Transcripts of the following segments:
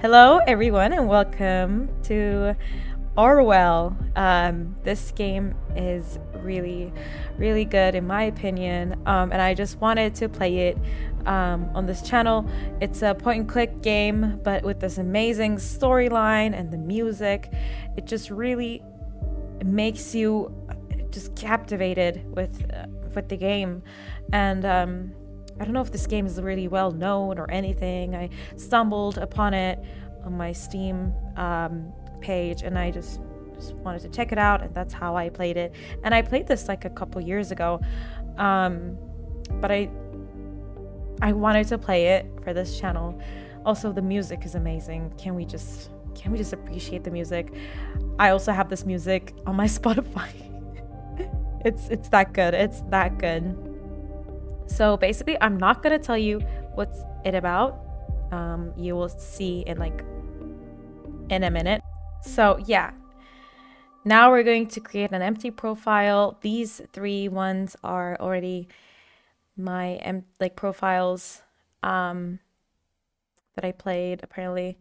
Hello, everyone, and welcome to Orwell. This game is really good in my opinion, and I just wanted to play it on this channel. It's a point-and-click game, but with this amazing storyline and the music, it just really makes you just captivated with the game. And I don't know if this game is really well known or anything. I stumbled upon it on my Steam page, and I just wanted to check it out, and that's how I played it. And I played this like a couple years ago, but I wanted to play it for this channel. Also, the music is amazing. Can we just appreciate the music? I also have this music on my Spotify. It's that good. It's that good. So basically, I'm not gonna tell you what's it about. You will see in a minute. So yeah, now we're going to create an empty profile. These three ones are already my profiles that I played. Apparently,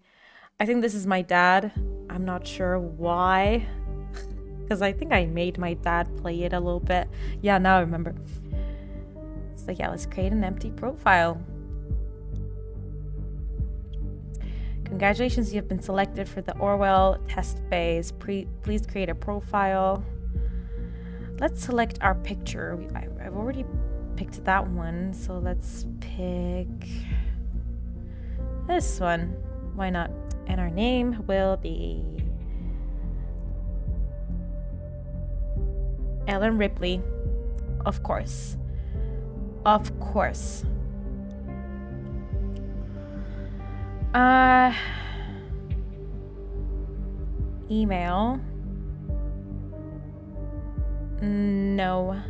I think this is my dad. I'm not sure why, because I think I made my dad play it a little bit. Yeah, now I remember. So yeah, let's create an empty profile. Congratulations, you have been selected for the Orwell test phase. Please create a profile. Let's select our picture. I've already picked that one, so let's pick this one. Why not? And our name will be Ellen Ripley. Of course. Of course. Email. No.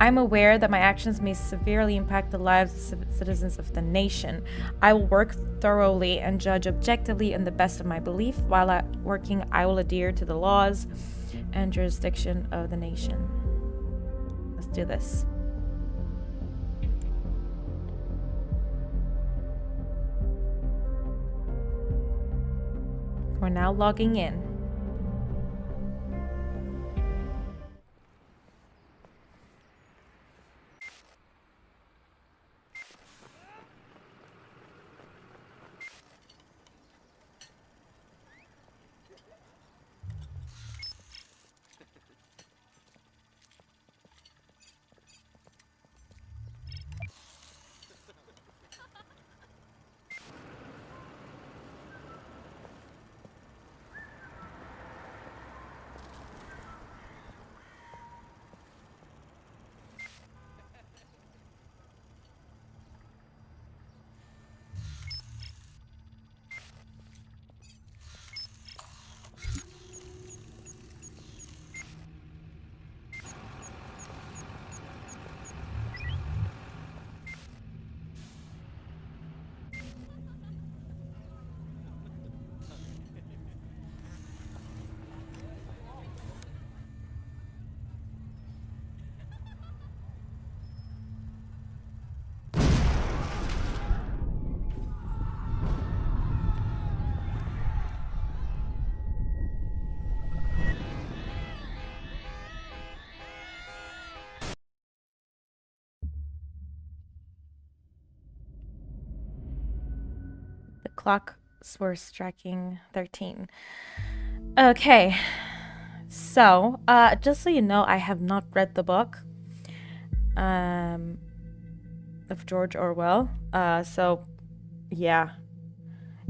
I'm aware that my actions may severely impact the lives of citizens of the nation. I will work thoroughly and judge objectively in the best of my belief. While working, I will adhere to the laws and jurisdiction of the nation. Let's do this. We're now logging in. The clocks were striking 13. Okay, so just so you know, I have not read the book of George Orwell. So yeah,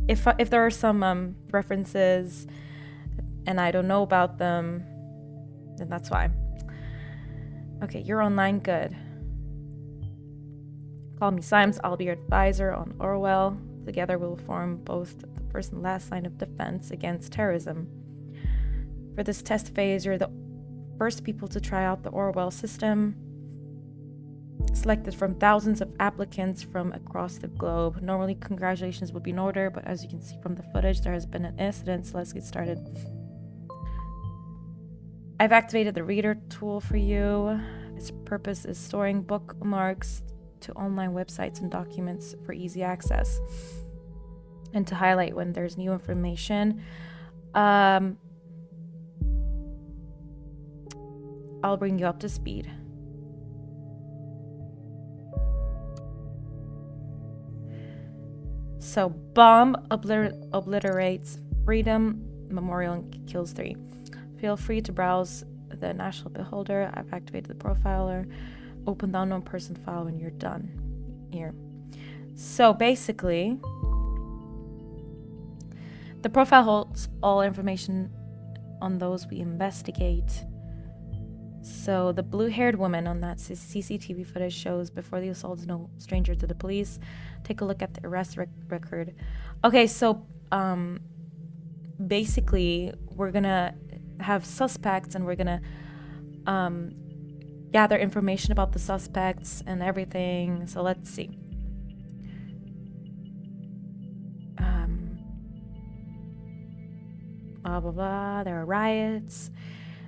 if there are some references and I don't know about them, then that's why. Okay, you're online, good. Call me Symes, I'll be your advisor on Orwell. Together we'll form both the first and last line of defense against terrorism. For this test phase, you're the first people to try out the Orwell system. Selected from thousands of applicants from across the globe. Normally, congratulations would be in order, but as you can see from the footage, there has been an incident, so let's get started. I've activated the reader tool for you. Its purpose is storing bookmarks to online websites and documents for easy access, and to highlight when there's new information. I'll bring you up to speed. So, bomb obliterates Freedom Memorial and kills 3. Feel free to browse the National Beholder. I've activated the profiler. Open the unknown person file when you're done. Here. So basically, the profile holds all information on those we investigate. So the blue-haired woman on that CCTV footage shows before the assault is no stranger to the police. Take a look at the arrest record. Okay, so basically we're gonna have suspects, and we're gonna gather information about the suspects and everything. So let's see. Blah blah blah. There are riots.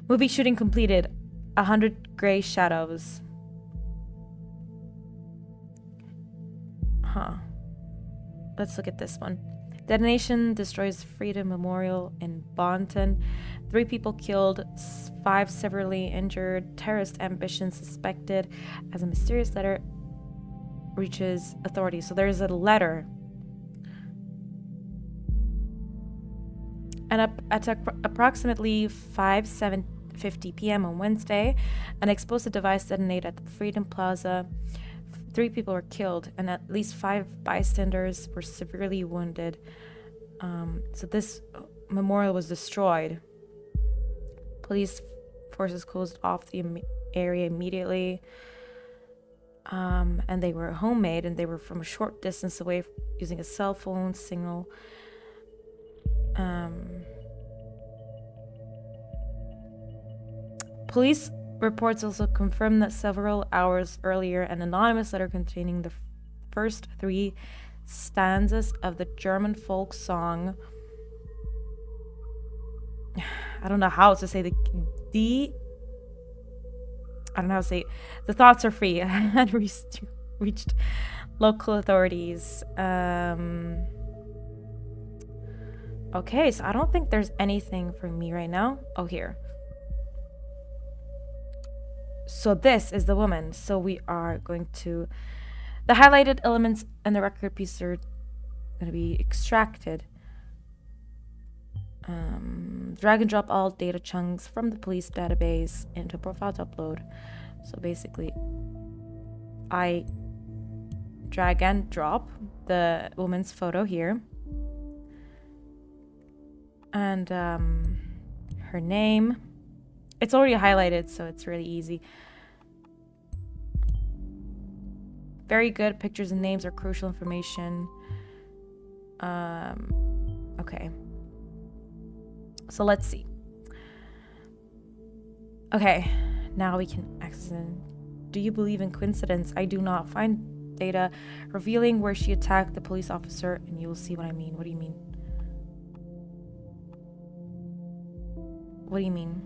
Movie shooting completed. 100 gray shadows. Huh. Let's look at this one. Detonation destroys Freedom Memorial in Bonton. 3 people killed, 5 severely injured. Terrorist ambition suspected as a mysterious letter reaches authorities. So there's a letter. And at approximately 5:50 p.m. on Wednesday, an explosive device detonated at the Freedom Plaza. 3 people were killed, and at least 5 bystanders were severely wounded. So this memorial was destroyed. Police forces closed off the area immediately. And they were homemade, and they were from a short distance away using a cell phone signal. Police reports also confirmed that several hours earlier, an anonymous letter containing the first 3 stanzas of the German folk song, I don't know how to say I don't know how to say it. The thoughts are free, had reached local authorities. Okay, so I don't think there's anything for me right now. Oh, here. So this is the woman. So we are going to... The highlighted elements and the record piece are going to be extracted. Drag and drop all data chunks from the police database into profile to upload. So basically, I drag and drop the woman's photo here. And her name. It's already highlighted, so it's really easy. Very good. Pictures and names are crucial information. Okay. So let's see. Okay, now we can access it. Do you believe in coincidence? I do not. Find data revealing where she attacked the police officer, and you will see what I mean. What do you mean? What do you mean?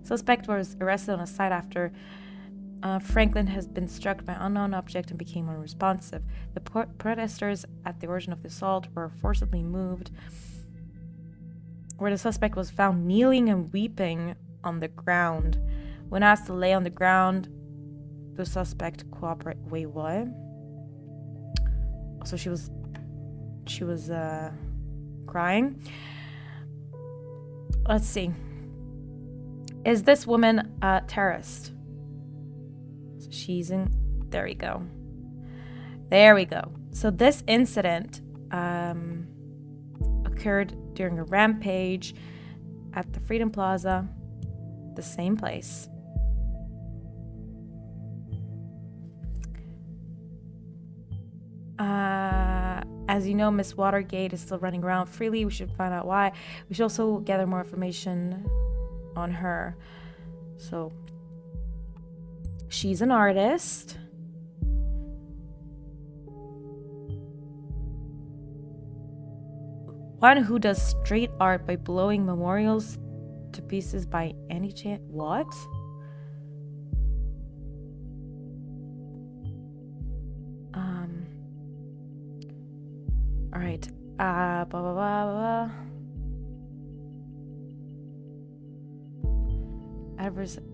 Suspect was arrested on a site after Franklin has been struck by an unknown object and became unresponsive. The protesters at the origin of the assault were forcibly moved, where the suspect was found kneeling and weeping on the ground. When asked to lay on the ground, the suspect cooperated. Wait, what? So she was crying. Let's see. Is this woman a terrorist? So she's in... There we go. There we go. So this incident occurred during a rampage at the Freedom Plaza, the same place. As you know, Miss Watergate is still running around freely. We should find out why. We should also gather more information on her. So, she's an artist. One who does street art by blowing memorials to pieces by any chance. What? All right. Blah, blah, blah, blah.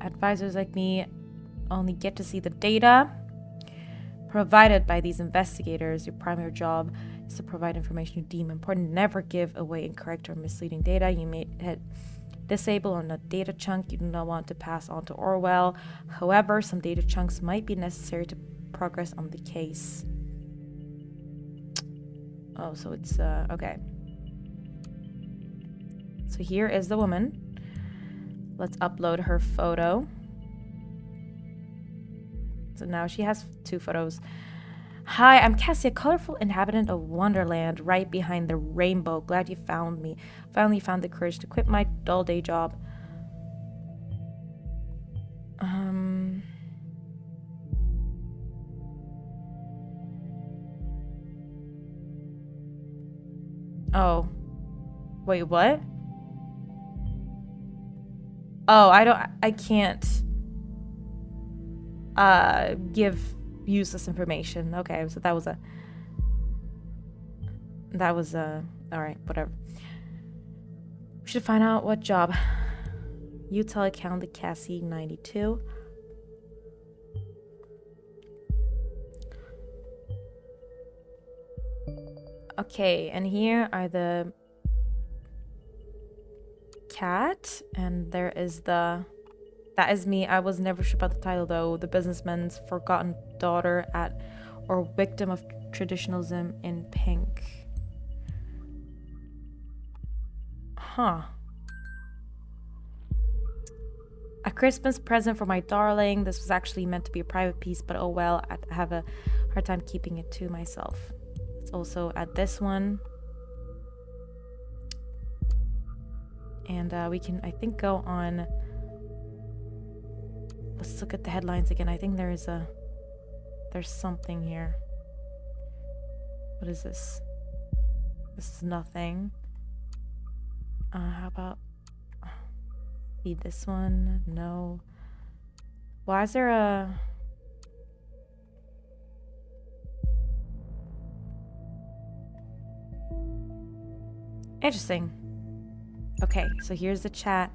Advisors like me only get to see the data provided by these investigators. Your primary job is to provide information you deem important. Never give away incorrect or misleading data. You may hit disable on a data chunk you do not want to pass on to Orwell. However, some data chunks might be necessary to progress on the case. Oh, so it's okay. So here is the woman. Let's upload her photo. So now she has 2 photos. Hi, I'm Cassie, a colorful inhabitant of Wonderland, right behind the rainbow. Glad you found me. Finally found the courage to quit my dull day job. Oh. Wait, what? Oh, I can't give useless information. Okay, so that was all right, whatever. We should find out what job. Utah account the Cassie 92. Okay, and here are the cat, and there is that is me. I was never sure about the title though. The businessman's forgotten daughter or victim of traditionalism in pink. Huh. A Christmas present for my darling. This was actually meant to be a private piece, but oh well, I have a hard time keeping it to myself. Let's also add this one. And we can, I think, go on. Let's look at the headlines again. I think there's something here. What is this? This is nothing. How about see this one? No. Why is there a... Interesting. Okay, so here's the chat.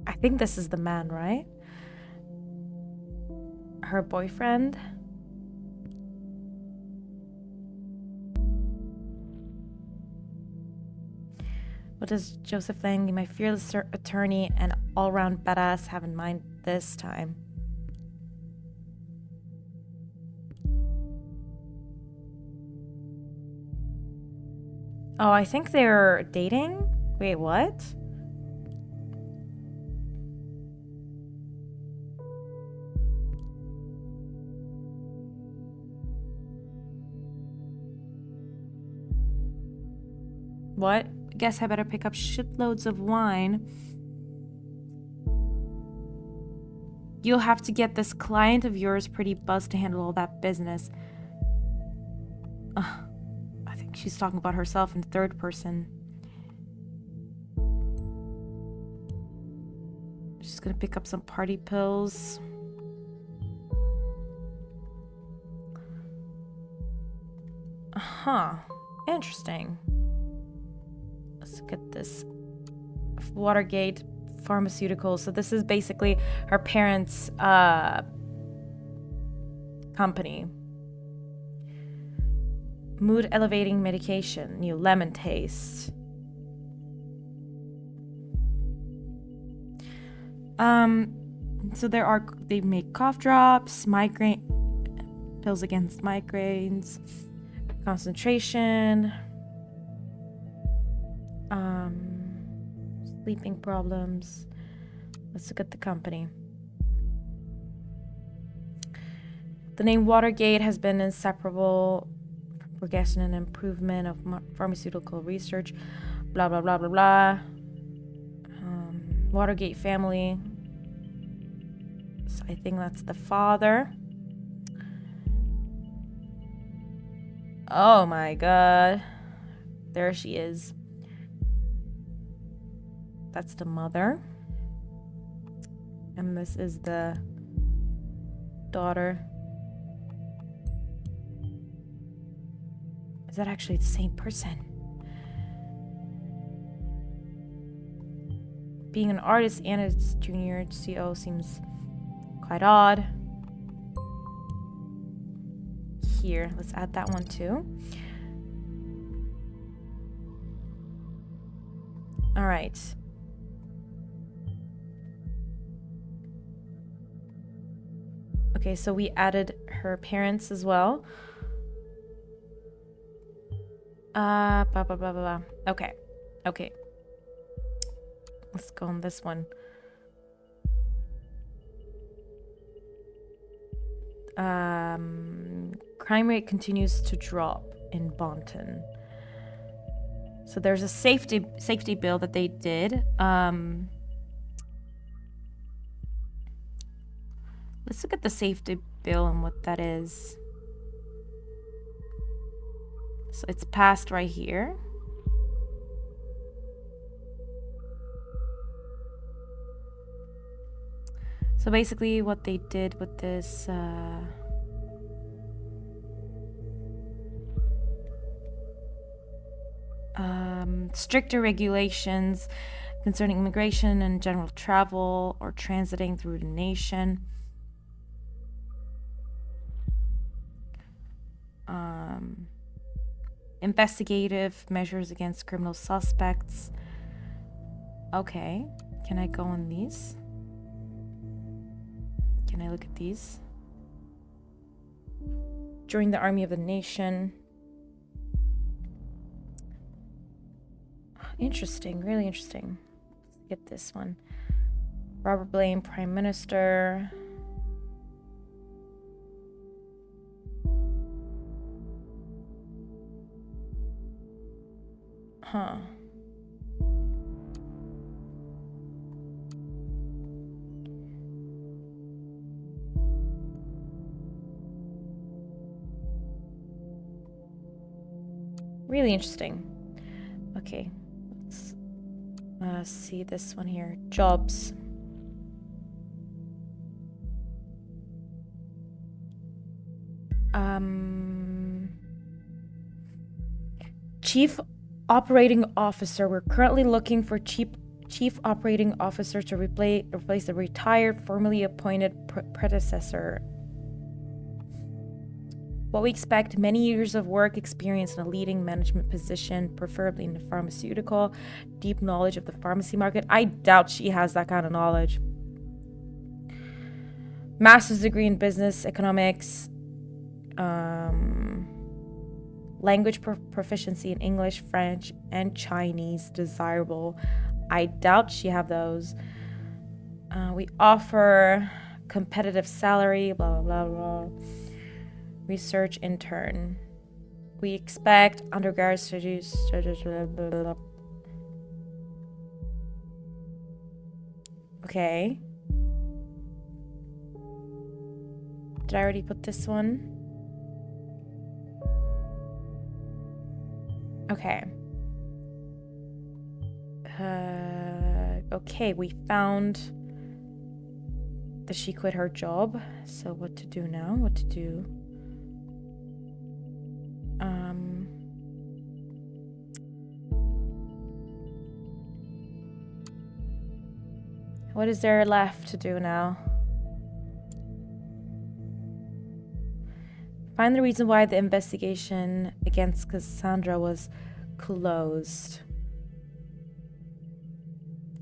I think this is the man, right? Her boyfriend. What does Joseph Langley, my fearless attorney and all-round badass, have in mind this time? Oh, I think they're dating? Wait, what? What? Guess I better pick up shitloads of wine. You'll have to get this client of yours pretty buzzed to handle all that business. I think she's talking about herself in third person. She's gonna pick up some party pills. Huh. Interesting. Let's look at this. Watergate Pharmaceuticals. So this is basically her parents' company. Mood elevating medication. New lemon taste. So they make cough drops, migraine pills against migraines, concentration, sleeping problems. Let's look at the company. The name Watergate has been inseparable from progression and improvement of pharmaceutical research, blah, blah, blah, blah, blah. Watergate family. So I think that's the father. Oh my god. There she is. That's the mother. And this is the daughter. Is that actually the same person? Being an artist and a junior CO seems quite odd. Here, let's add that one too. All right. Okay, so we added her parents as well. Blah, blah, blah, blah, blah. Okay. Okay. Let's go on this one. Crime rate continues to drop in Bonton. So there's a safety bill that they did. Let's look at the safety bill and what that is. So it's passed right here. So basically what they did with this stricter regulations concerning immigration and general travel or transiting through the nation. Investigative measures against criminal suspects. Okay, can I go on these? Can I look at these? Join the army of the nation. Interesting, really interesting. Let's get this one. Robert Blaine, Prime Minister. Huh. Really interesting. Okay, let's see this one here. Jobs. Chief Operating Officer. We're currently looking for Chief Operating Officer to replace the retired, formerly appointed predecessor. What we expect: many years of work experience in a leading management position, preferably in the pharmaceutical, deep knowledge of the pharmacy market. I doubt she has that kind of knowledge. Master's degree in business economics, language proficiency in English, French, and Chinese desirable. I doubt she have those. We offer competitive salary, blah, blah, blah, blah. Research intern. We expect undergrad studies. Okay. Did I already put this one? Okay. Okay, we found that she quit her job. So what to do now? What to do? What is there left to do now? Find the reason why the investigation against Cassandra was closed.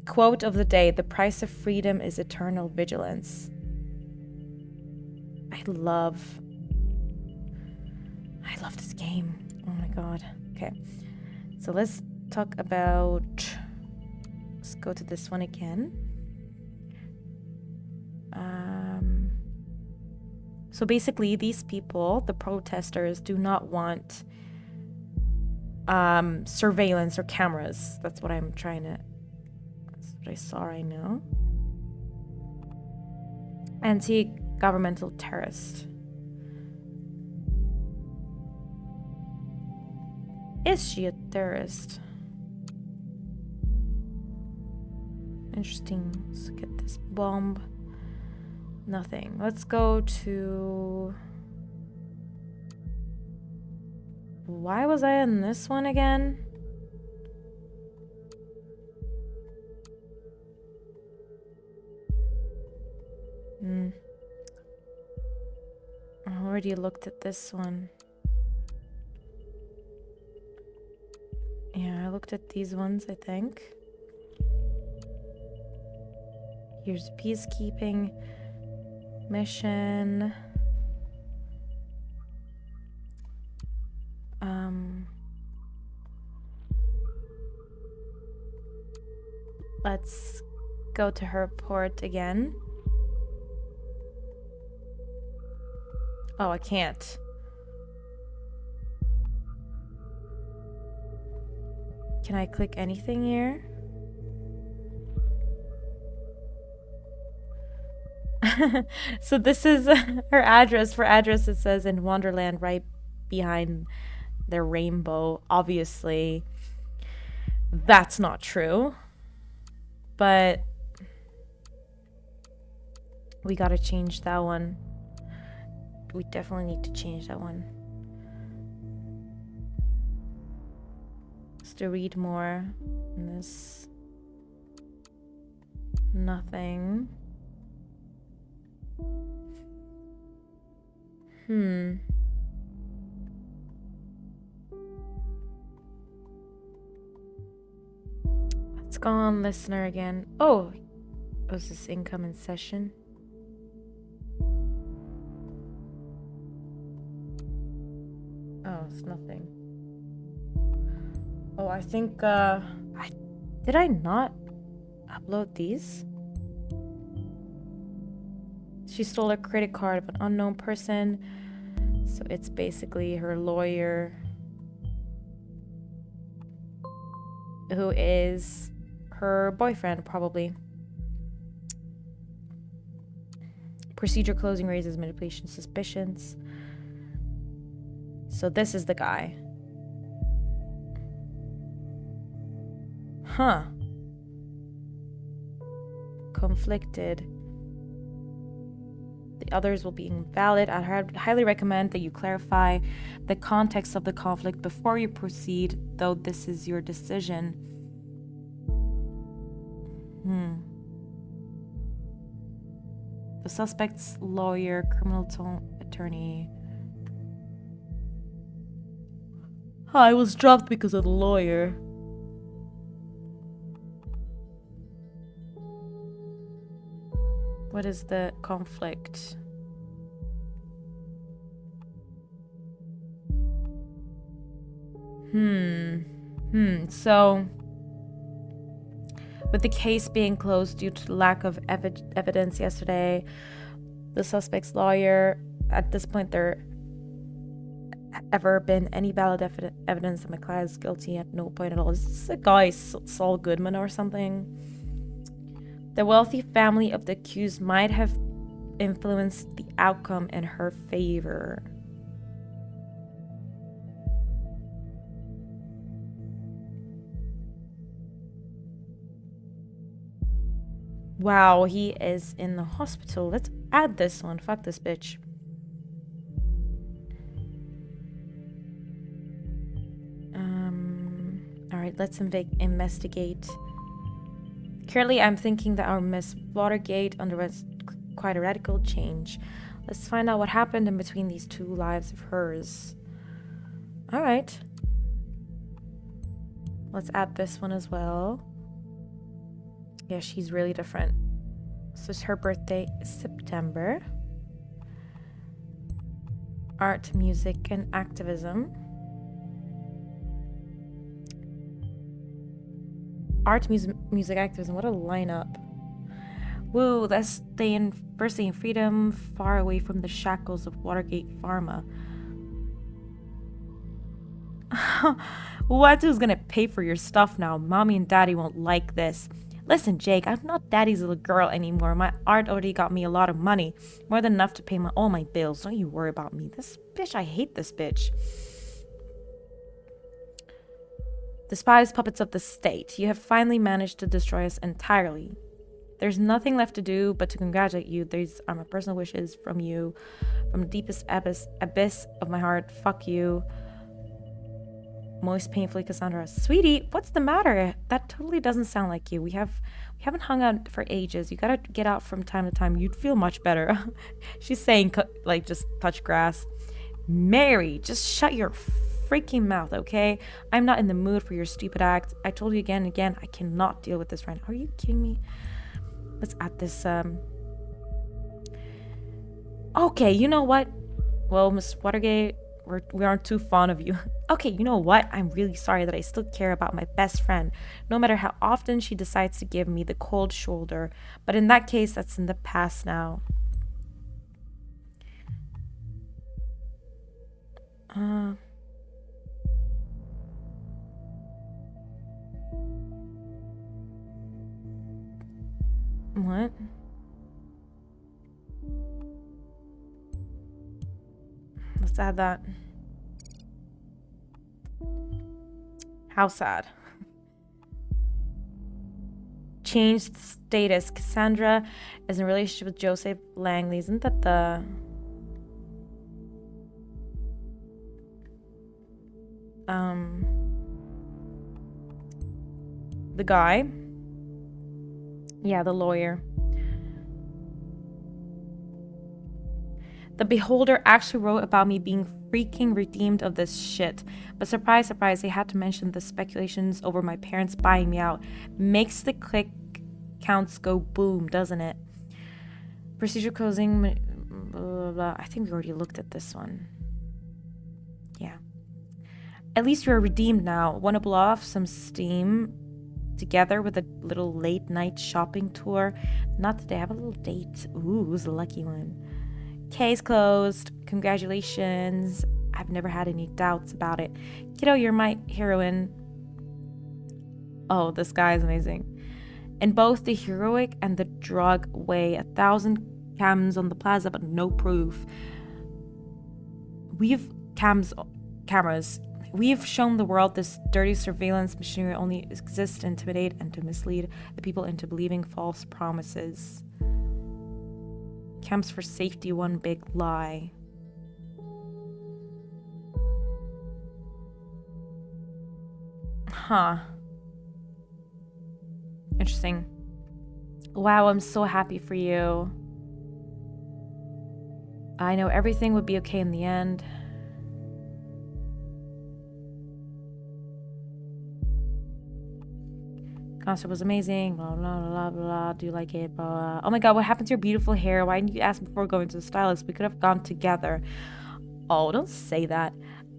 Quote of the day: the price of freedom is eternal vigilance. I love this game. Oh my god. Okay. So let's talk about... Let's go to this one again. So basically, these people, the protesters, do not want surveillance or cameras. That's what I'm trying to... That's what I saw right now. Anti-governmental terrorist. Is she a terrorist? Interesting. Let's look at this bomb. Nothing. Let's go to... Why was I in this one again? I already looked at this one. Yeah, I looked at these ones, I think. Here's peacekeeping mission. Let's go to her port again. Oh, I can't. Can I click anything here? So this is her address. For address, it says in Wonderland right behind their rainbow. Obviously, that's not true. But we gotta change that one. We definitely need to change that one. Just to read more. And this. Nothing. Let's go on listener again. Oh, was this incoming session? Oh, it's nothing. Oh, I think, did I not upload these? She stole a credit card of an unknown person. So it's basically her lawyer, who is her boyfriend, probably. Procedure closing raises manipulation suspicions. So this is the guy. Huh. Conflicted. The others will be invalid. I highly recommend that you clarify the context of the conflict before you proceed, though this is your decision. The suspect's lawyer, criminal attorney. I was dropped because of the lawyer. What is the conflict? So, with the case being closed due to lack of evidence yesterday, the suspect's lawyer, at this point, there ever been any valid evidence that McLeod is guilty at no point at all. Is this a guy, Saul Goodman or something? The wealthy family of the accused might have influenced the outcome in her favor. Wow, he is in the hospital. Let's add this one. Fuck this bitch. Alright, let's investigate. Currently, I'm thinking that our Miss Watergate underwent quite a radical change. Let's find out what happened in between these two lives of hers. Alright. Let's add this one as well. Yeah, she's really different. So her birthday is September. Art, music, and activism. Art, music, activism. What a lineup. Woo, let's first stay in freedom, far away from the shackles of Watergate Pharma. What? Who's gonna pay for your stuff now? Mommy and Daddy won't like this. Listen, Jake, I'm not Daddy's little girl anymore. My art already got me a lot of money. More than enough to pay all my bills. Don't you worry about me. This bitch, I hate this bitch. Despised puppets of the state, you have finally managed to destroy us entirely. There's nothing left to do but to congratulate you. These are my personal wishes from you. From the deepest abyss of my heart. Fuck you. Most painfully, Cassandra. Sweetie, what's the matter? That totally doesn't sound like you. We haven't hung out for ages. You gotta get out from time to time. You'd feel much better. She's saying, like, just touch grass. Mary, just shut your freaking mouth, okay? I'm not in the mood for your stupid act. I told you again and again, I cannot deal with this right now. Are you kidding me? Let's add this, Okay, you know what? Well, Miss Watergate, we aren't too fond of you. Okay, you know what? I'm really sorry that I still care about my best friend, no matter how often she decides to give me the cold shoulder. But in that case, that's in the past now. What? Let's add that. How sad. Changed status. Cassandra is in a relationship with Joseph Langley. Isn't that the guy? Yeah, the lawyer. The Beholder actually wrote about me being freaking redeemed of this shit. But surprise, surprise, they had to mention the speculations over my parents buying me out. Makes the click counts go boom, doesn't it? Procedure closing, blah, blah, blah. I think we already looked at this one. Yeah. At least you're redeemed now. Want to blow off some steam together with a little late night shopping tour? Not today. Have a little date. Ooh, who's the lucky one? Case closed. Congratulations. I've never had any doubts about it. Kiddo, you're my heroine. Oh, this guy is amazing. In both the heroic and the drug way, 1,000 cams on the plaza, but no proof. Cameras. We've shown the world this dirty surveillance machinery only exists to intimidate and to mislead the people into believing false promises. Cams for safety, one big lie. Huh. Interesting. Wow, I'm so happy for you. I know everything would be okay in the end. Concert was amazing. Blah, blah, blah, blah, blah. Do you like it? Blah, blah. Oh my god, what happened to your beautiful hair? Why didn't you ask before going to the stylist? We could have gone together. Oh, don't say that.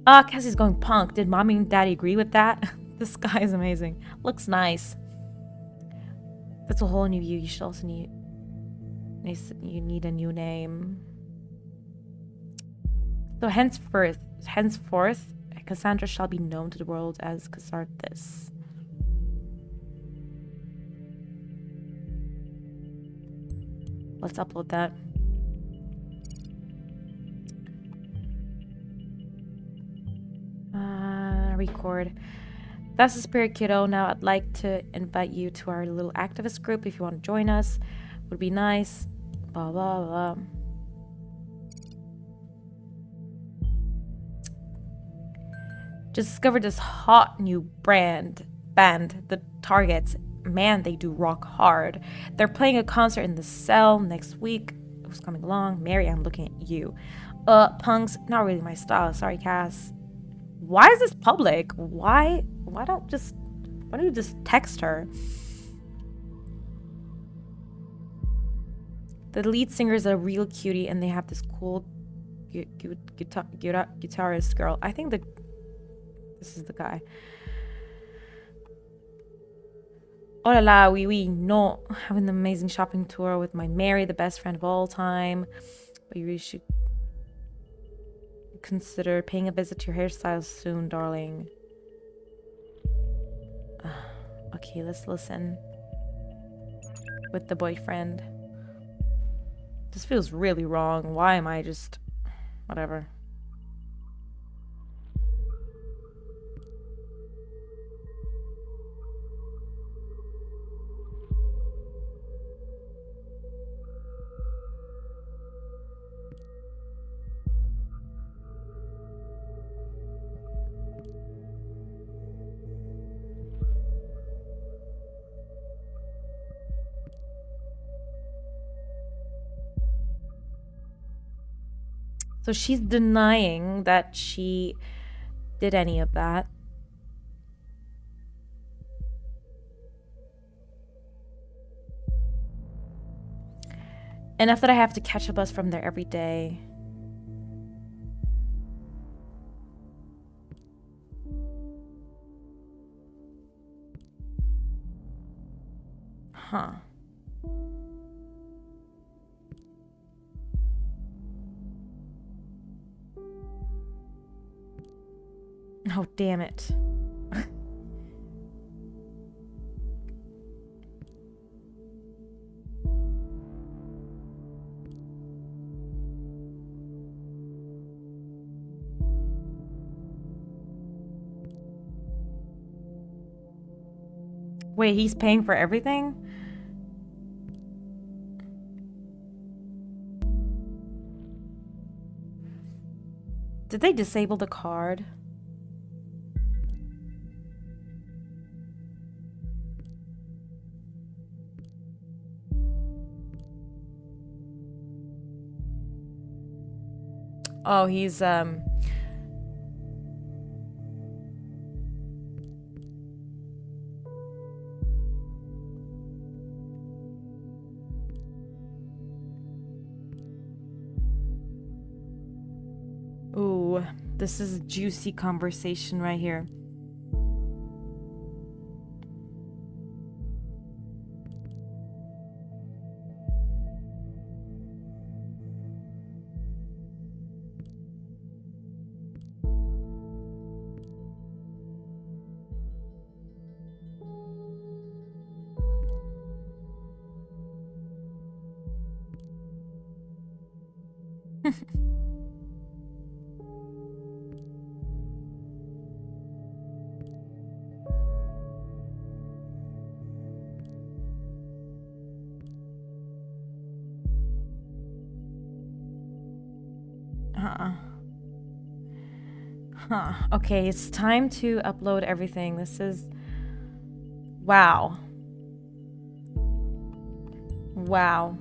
Cassie's going punk. Did mommy and daddy agree with that? This guy is amazing. Looks nice. That's a whole new view. You should also need a new name. So henceforth, Cassandra shall be known to the world as Cassarthis. Let's upload that. Record. That's the spirit, kiddo. Now I'd like to invite you to our little activist group if you want to join us. Would be nice. Blah, blah, blah. Just discovered this hot new band, the Targets. Man, they do rock hard. They're playing a concert in the Cell next week. Who's coming along? Mary, I'm looking at you. Punks, not really my style. Sorry, Cass. Why is this public? Why don't you just text her? The lead singer is a real cutie, and they have this cool guitarist girl. I think this is the guy. Oh la la, oui, no. Having an amazing shopping tour with my Mary, the best friend of all time. But you really should consider paying a visit to your hairstylist soon, darling. Okay, let's listen. With the boyfriend. This feels really wrong. Why am I just... whatever. So she's denying that she did any of that. Enough that I have to catch a bus from there every day. Huh. Oh, damn it. Wait, he's paying for everything? Did they disable the card? Oh, he's Ooh, this is a juicy conversation right here. Huh. Okay, it's time to upload everything. This is... wow. Wow.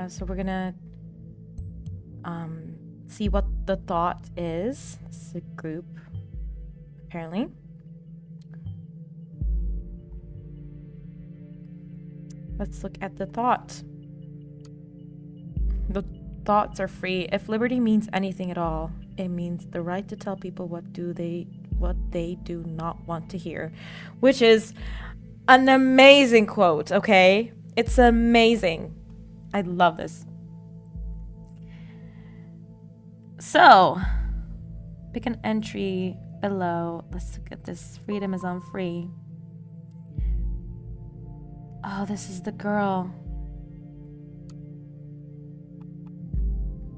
So we're gonna see what the thought is. This is a group, apparently. Let's look at the thought. The thoughts are free. If liberty means anything at all, it means the right to tell people what they do not want to hear, which is an amazing quote, okay? It's amazing. I love this. So, pick an entry below. Let's look at this. Freedom is on free. Oh, this is the girl.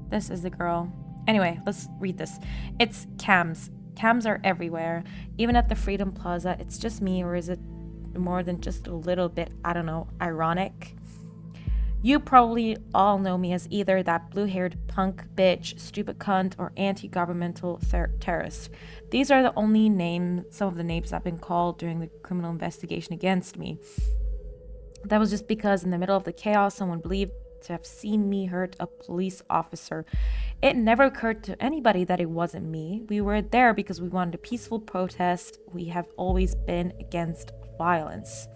This is the girl. Anyway, let's read this. It's cams. Cams are everywhere. Even at the Freedom Plaza. It's just me, or is it more than just a little bit, I don't know, ironic? You probably all know me as either that blue-haired punk bitch, stupid cunt, or anti-governmental terrorist. These are the only some of the names I've been called during the criminal investigation against me. That was just because in the middle of the chaos, someone believed to have seen me hurt a police officer. It never occurred to anybody that it wasn't me. We were there because we wanted a peaceful protest. We have always been against violence.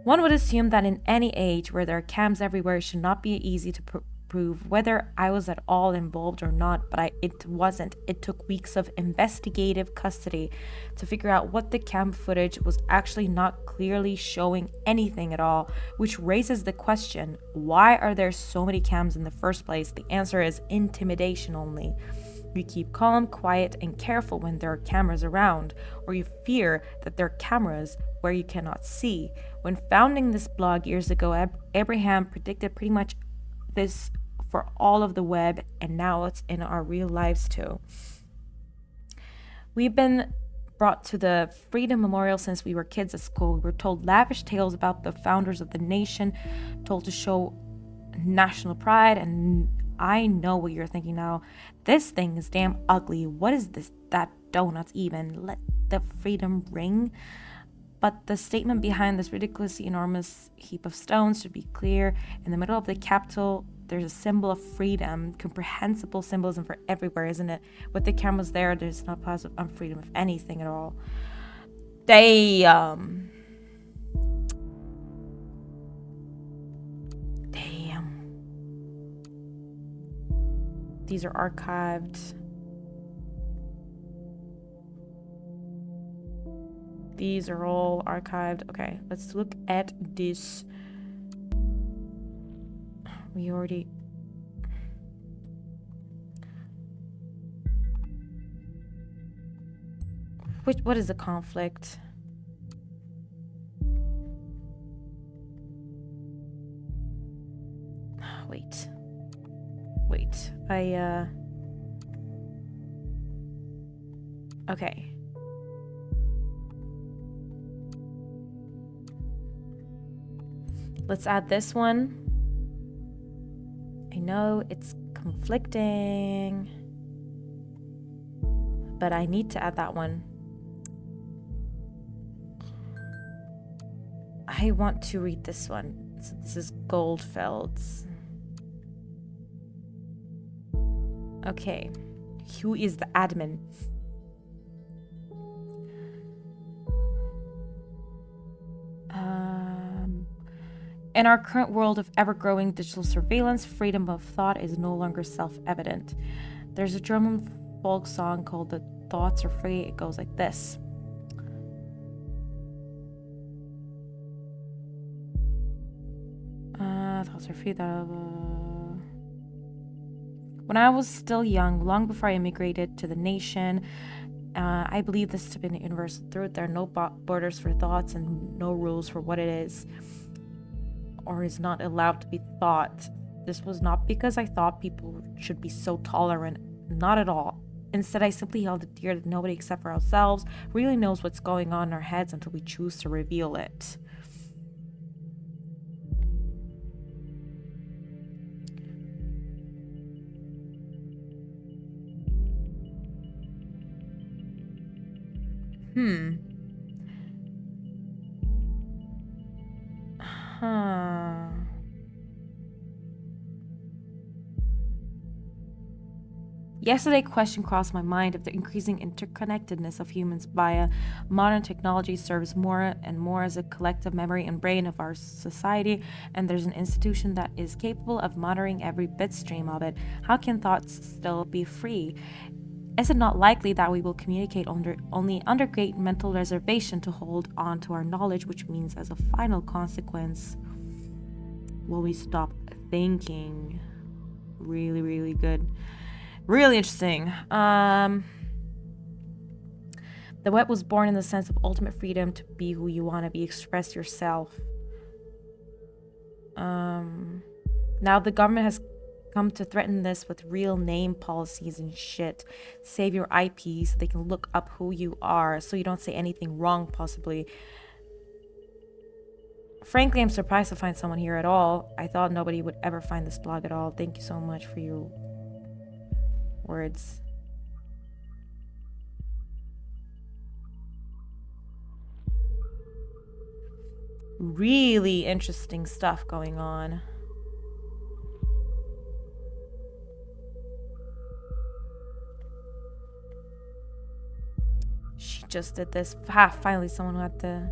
One would assume that in any age where there are cams everywhere, it should not be easy to prove whether I was at all involved or not, but it wasn't. It took weeks of investigative custody to figure out what the cam footage was actually not clearly showing anything at all, which raises the question, why are there so many cams in the first place? The answer is intimidation only. You keep calm, quiet, and careful when there are cameras around, or you fear that there are cameras where you cannot see. When founding this blog years ago, Abraham predicted pretty much this for all of the web, and now it's in our real lives too. We've been brought to the Freedom Memorial since we were kids at school. We were told lavish tales about the founders of the nation, told to show national pride, and I know what you're thinking now. This thing is damn ugly. What is this? That donuts even? Let the freedom ring? But the statement behind this ridiculously enormous heap of stones should be clear. In the middle of the Capitol, there's a symbol of freedom, comprehensible symbolism for everywhere, isn't it? With the cameras there, there's no positive on freedom of anything at all. Damn. These are archived. These are all archived. Okay, let's look at this. We already... What is the conflict? Wait. Okay. Let's add this one. I know it's conflicting, but I need to add that one. I want to read this one. So this is Goldfeld's. Okay, who is the admin? In our current world of ever-growing digital surveillance, freedom of thought is no longer self-evident. There's a German folk song called "The Thoughts Are Free." It goes like this. Thoughts are free. When I was still young, long before I immigrated to the nation, I believe this to be a universal truth. There are no borders for thoughts and no rules for what it is or is not allowed to be thought. This was not because I thought people should be so tolerant. Not at all. Instead, I simply held it dear that nobody except for ourselves really knows what's going on in our heads until we choose to reveal it. Yesterday, a question crossed my mind if the increasing interconnectedness of humans via modern technology serves more and more as a collective memory and brain of our society, and there's an institution that is capable of monitoring every bit stream of it. How can thoughts still be free? Is it not likely that we will communicate only under great mental reservation to hold on to our knowledge, which means as a final consequence, will we stop thinking? Really, really good. Really interesting. The web was born in the sense of ultimate freedom to be who you want to be, express yourself. Now the government has come to threaten this with real name policies and shit. Save your IP so they can look up who you are, so you don't say anything wrong, possibly. Frankly, I'm surprised to find someone here at all. I thought nobody would ever find this blog at all. Thank you so much for your words. Really interesting stuff going on. She just did this. Finally, someone who had to...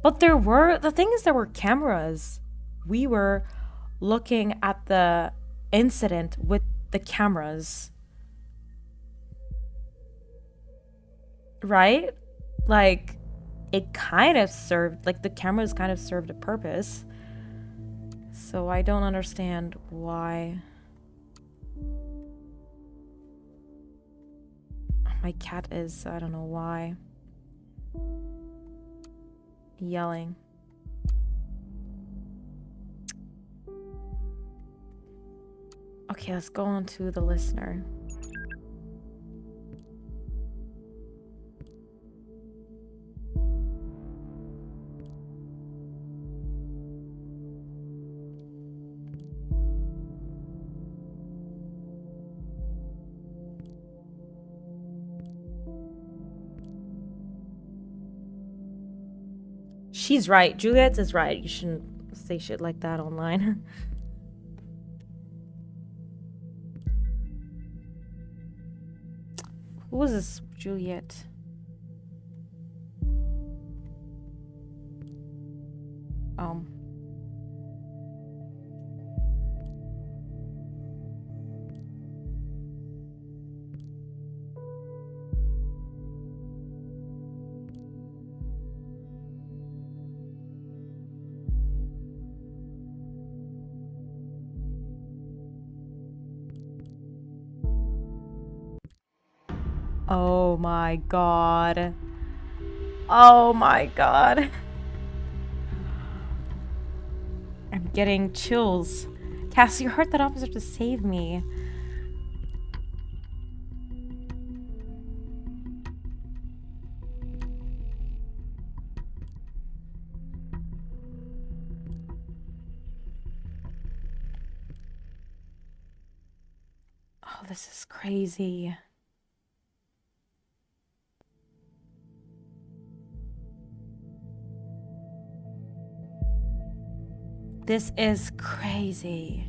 But the thing is, there were cameras. We were looking at the incident with the cameras. Right? Like, it kind of served, like, the cameras kind of served a purpose. So I don't understand why. My cat is, I don't know why, yelling. Okay, let's go on to the listener. She's right. Juliet is right. You shouldn't say shit like that online. Who was this Juliet? Oh my god. Oh my god. I'm getting chills. Cass, you hurt that officer to save me. Oh, this is crazy. This is crazy.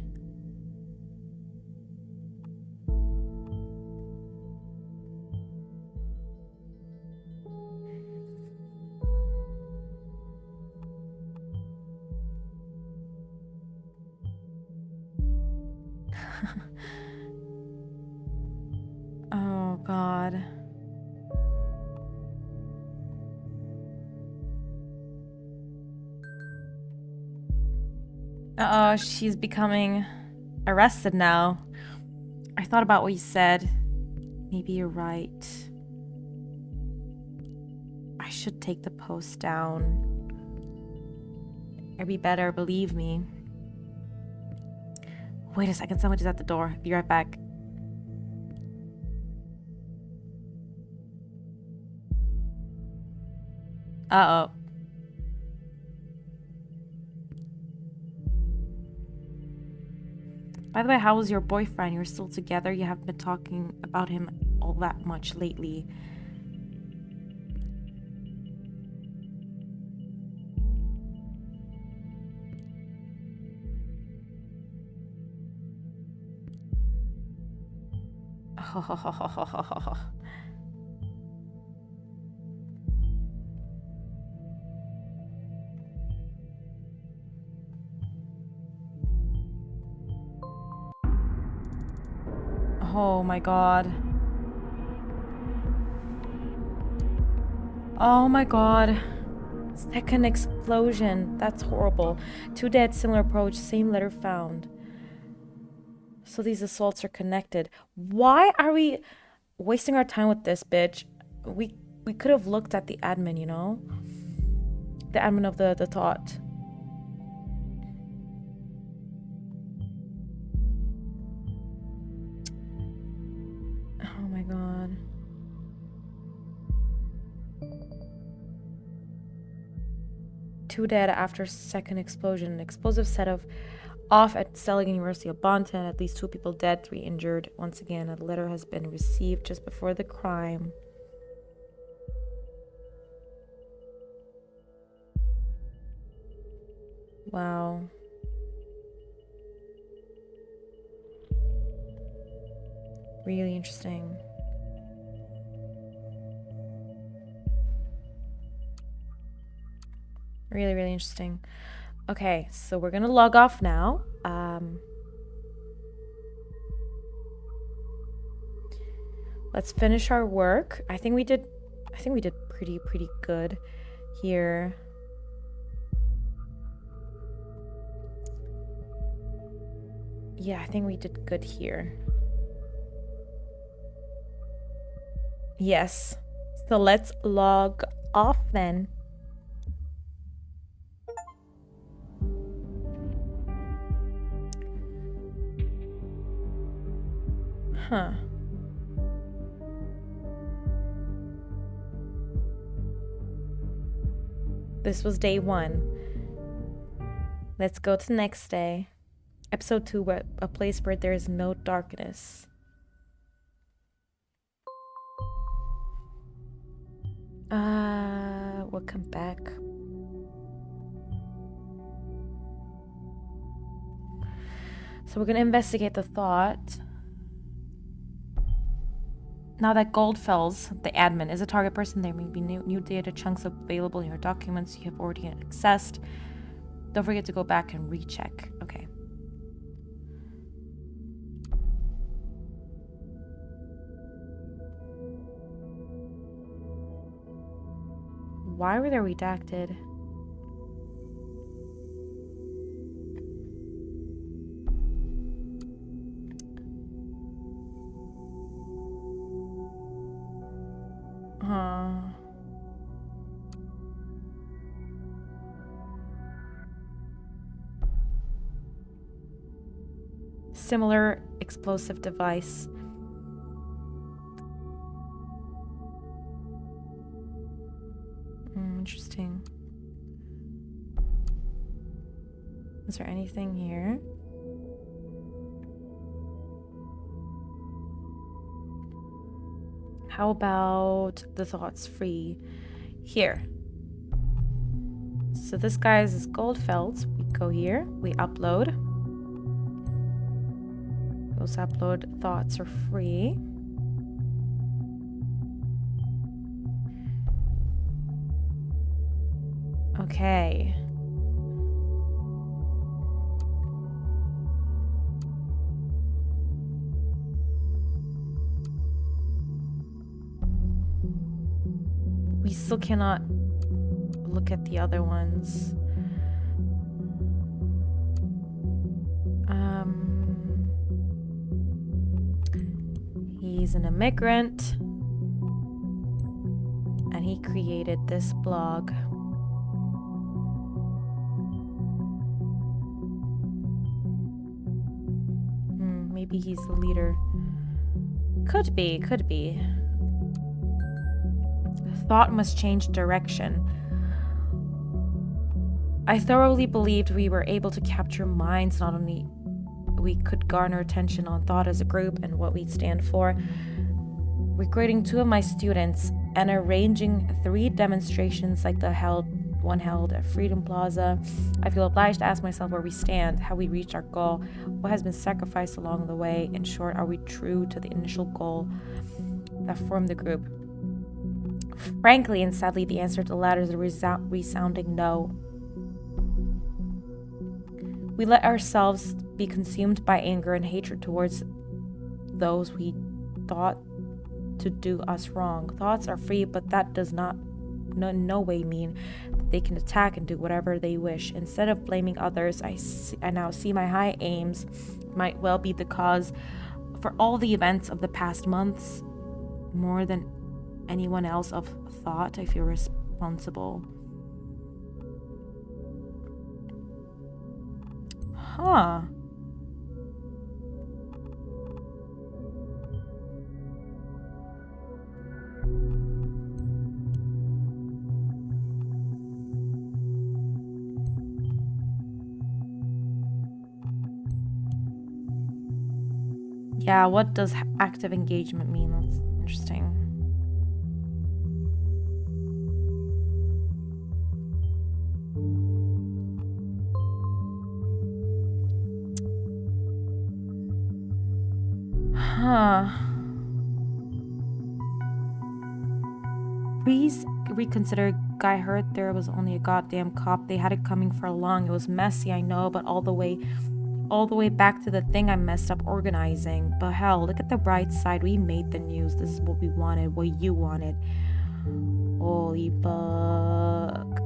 Oh god. Uh-oh, she's becoming arrested now. I thought about what you said. Maybe you're right. I should take the post down. It'd be better, believe me. Wait a second, somebody's at the door. Be right back. Uh-oh. By the way, how was your boyfriend? You're still together? You haven't been talking about him all that much lately. Oh my god. Oh my god. Second explosion. That's horrible. 2 dead, similar approach, same letter found. So these assaults are connected. Why are we wasting our time with this, bitch? We could have looked at the admin, you know? The admin of the thought. Oh my god. Two dead after second explosion. Explosive set off at Stella University of Bonton. At least 2 people dead, 3 injured. Once again, a letter has been received just before the crime. Wow. Really interesting. Really, really interesting. Okay, so we're gonna log off now. Let's finish our work. I think we did pretty good here. Yeah, I think we did good here. Yes. So let's log off then. Huh. This was day 1. Let's go to the next day. Episode 2, a place where there is no darkness. We'll come back. So we're gonna investigate the thought. Now that Goldfels, the admin, is a target person, there may be new data chunks available in your documents you have already accessed. Don't forget to go back and recheck. Okay. Why were they redacted? Similar explosive device. Interesting. Is there anything here? How about the thoughts free? Here. So this guy's is Goldfels. We go here. We upload. Those upload thoughts are free. Okay. We still cannot look at the other ones. He's an immigrant. And he created this blog. Maybe he's the leader. Could be. Thought must change direction. I thoroughly believed we were able to capture minds. Not only we could garner attention on thought as a group and what we stand for, recruiting 2 of my students and arranging 3 demonstrations like the one held at Freedom Plaza. I feel obliged to ask myself where we stand, how we reached our goal, what has been sacrificed along the way. In short, are we true to the initial goal that formed the group? Frankly and sadly, the answer to the latter is a resounding no. We let ourselves be consumed by anger and hatred towards those we thought to do us wrong. Thoughts are free, but that does not no way mean that they can attack and do whatever they wish. Instead of blaming others, I now see my high aims might well be the cause for all the events of the past months. More than anyone else of thought, I feel responsible. Huh. Yeah, what does active engagement mean? That's interesting. Huh. Please reconsider. Guy heard there was only a goddamn cop. They had it coming for long. It was messy, I know, but all the way back to the thing I messed up organizing. But hell, look at the bright side. We made the news. This is what we wanted, what you wanted. Holy fuck.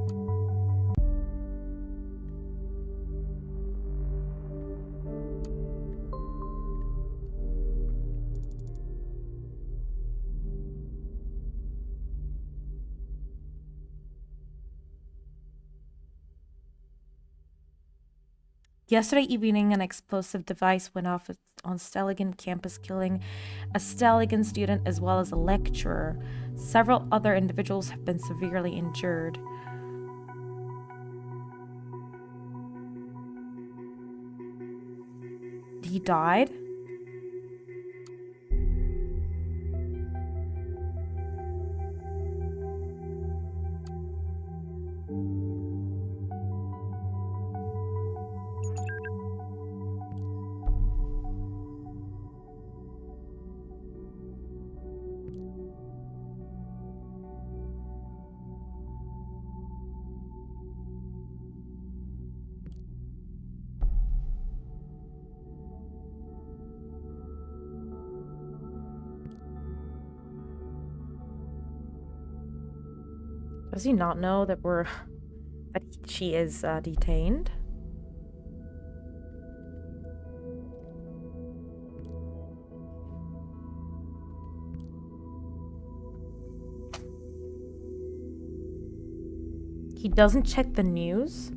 Yesterday evening, an explosive device went off on Stelligan campus, killing a Stelligan student as well as a lecturer. Several other individuals have been severely injured. He died? Does he not know that she is detained? He doesn't check the news?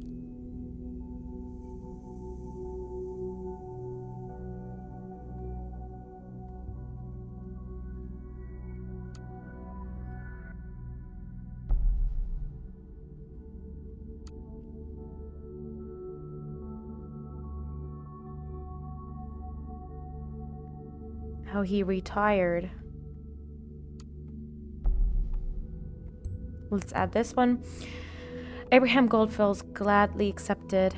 How he retired. Let's add this one. Abraham Goldfield's gladly accepted.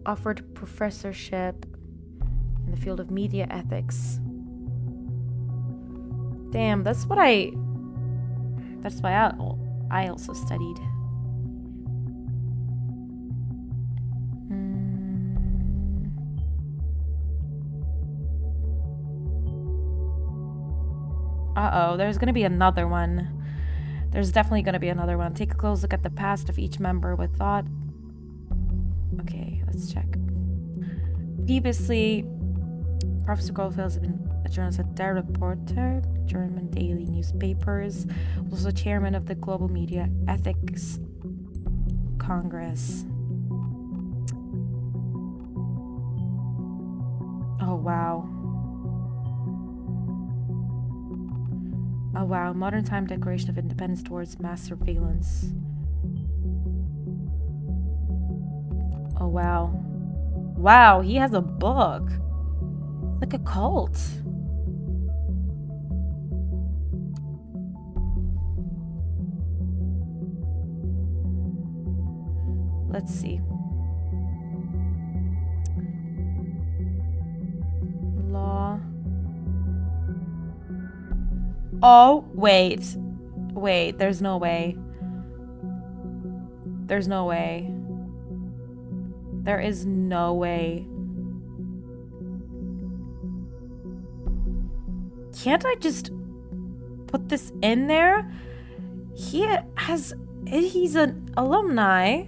Offered professorship in the field of media ethics. Damn, that's why I also studied. Uh-oh, there's gonna be another one. There's definitely gonna be another one. Take a close look at the past of each member with thought. Okay, let's check. Previously, Professor Goldfield has been a journalist at Der Reporter, German daily newspapers, was also chairman of the Global Media Ethics Congress. Oh, wow. Oh, wow. Modern time Declaration of Independence towards mass surveillance. Oh, wow. Wow, he has a book. It's like a cult. Let's see. Law. Oh, wait. Wait, there's no way. There's no way. There is no way. Can't I just put this in there? He's an alumni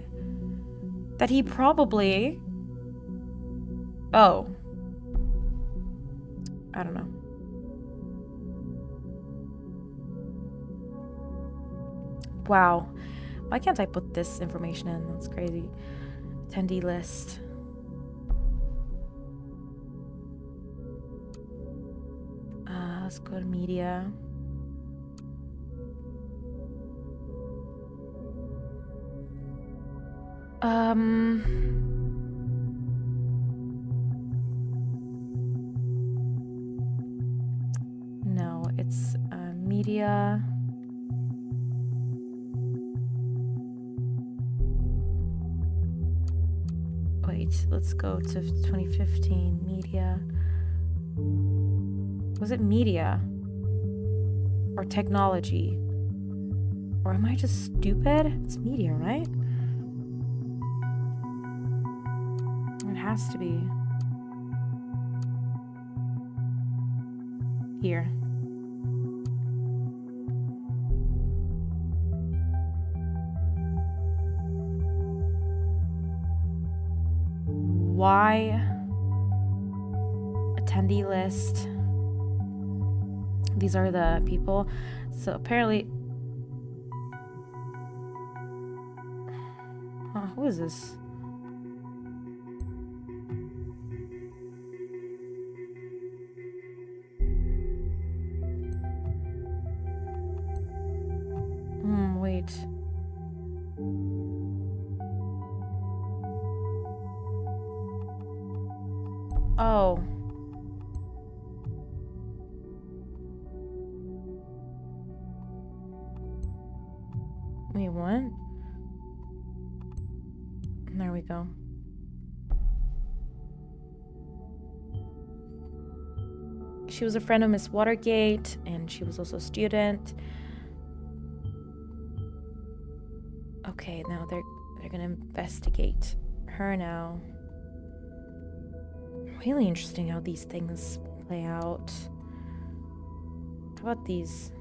that he probably... Oh. I don't know. Wow. Why can't I put this information in? That's crazy. Attendee list. Let's go to media. No, it's media. Wait, let's go to 2015 media. Was it media? Or technology? Or am I just stupid? It's media, right? It has to be. Here. Why? Attendee list. These are the people. So apparently... who is this? Wait. Oh. Wait, what? There we go. She was a friend of Miss Watergate, and she was also a student. Okay, now they're gonna investigate her now. Really interesting how these things play out. How about these?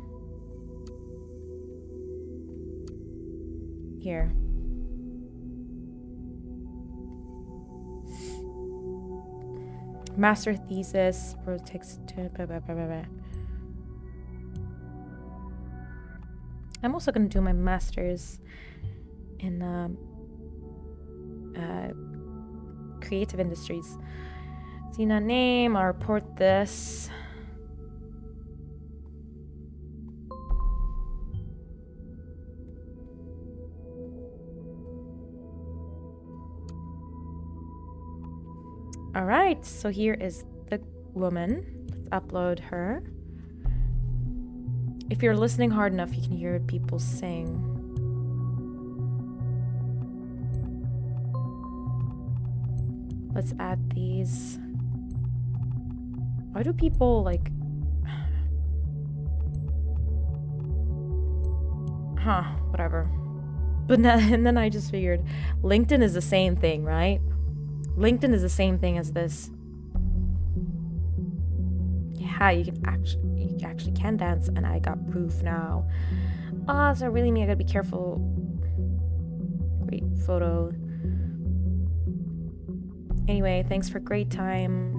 Here. Master thesis protects to blah, blah, blah, blah, blah. I'm also gonna do my master's in creative industries. See that name, I'll report this. All right, so here is the woman. Let's upload her. If you're listening hard enough, you can hear people sing. Let's add these. Why do people like... whatever. But and then I just figured LinkedIn is the same thing, right? LinkedIn is the same thing as this. Yeah, you actually can dance, and I got proof now. So really mean I gotta be careful. Great photo. Anyway, thanks for great time.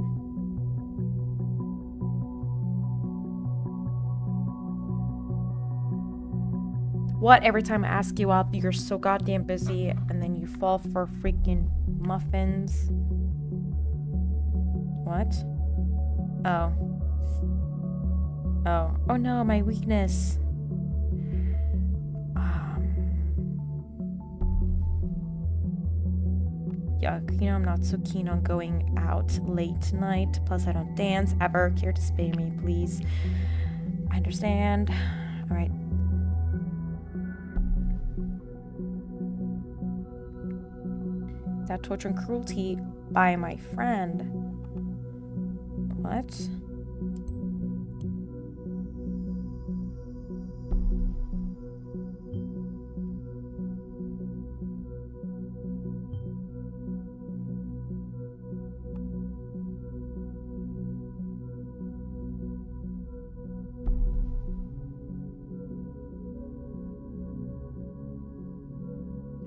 What? Every time I ask you out, you're so goddamn busy, and then you fall for freaking muffins. What? Oh. Oh no, my weakness. Yuck. You know, I'm not so keen on going out late tonight. Plus, I don't dance ever. Care to spare me, please? I understand. All right. That torture and cruelty by my friend. What?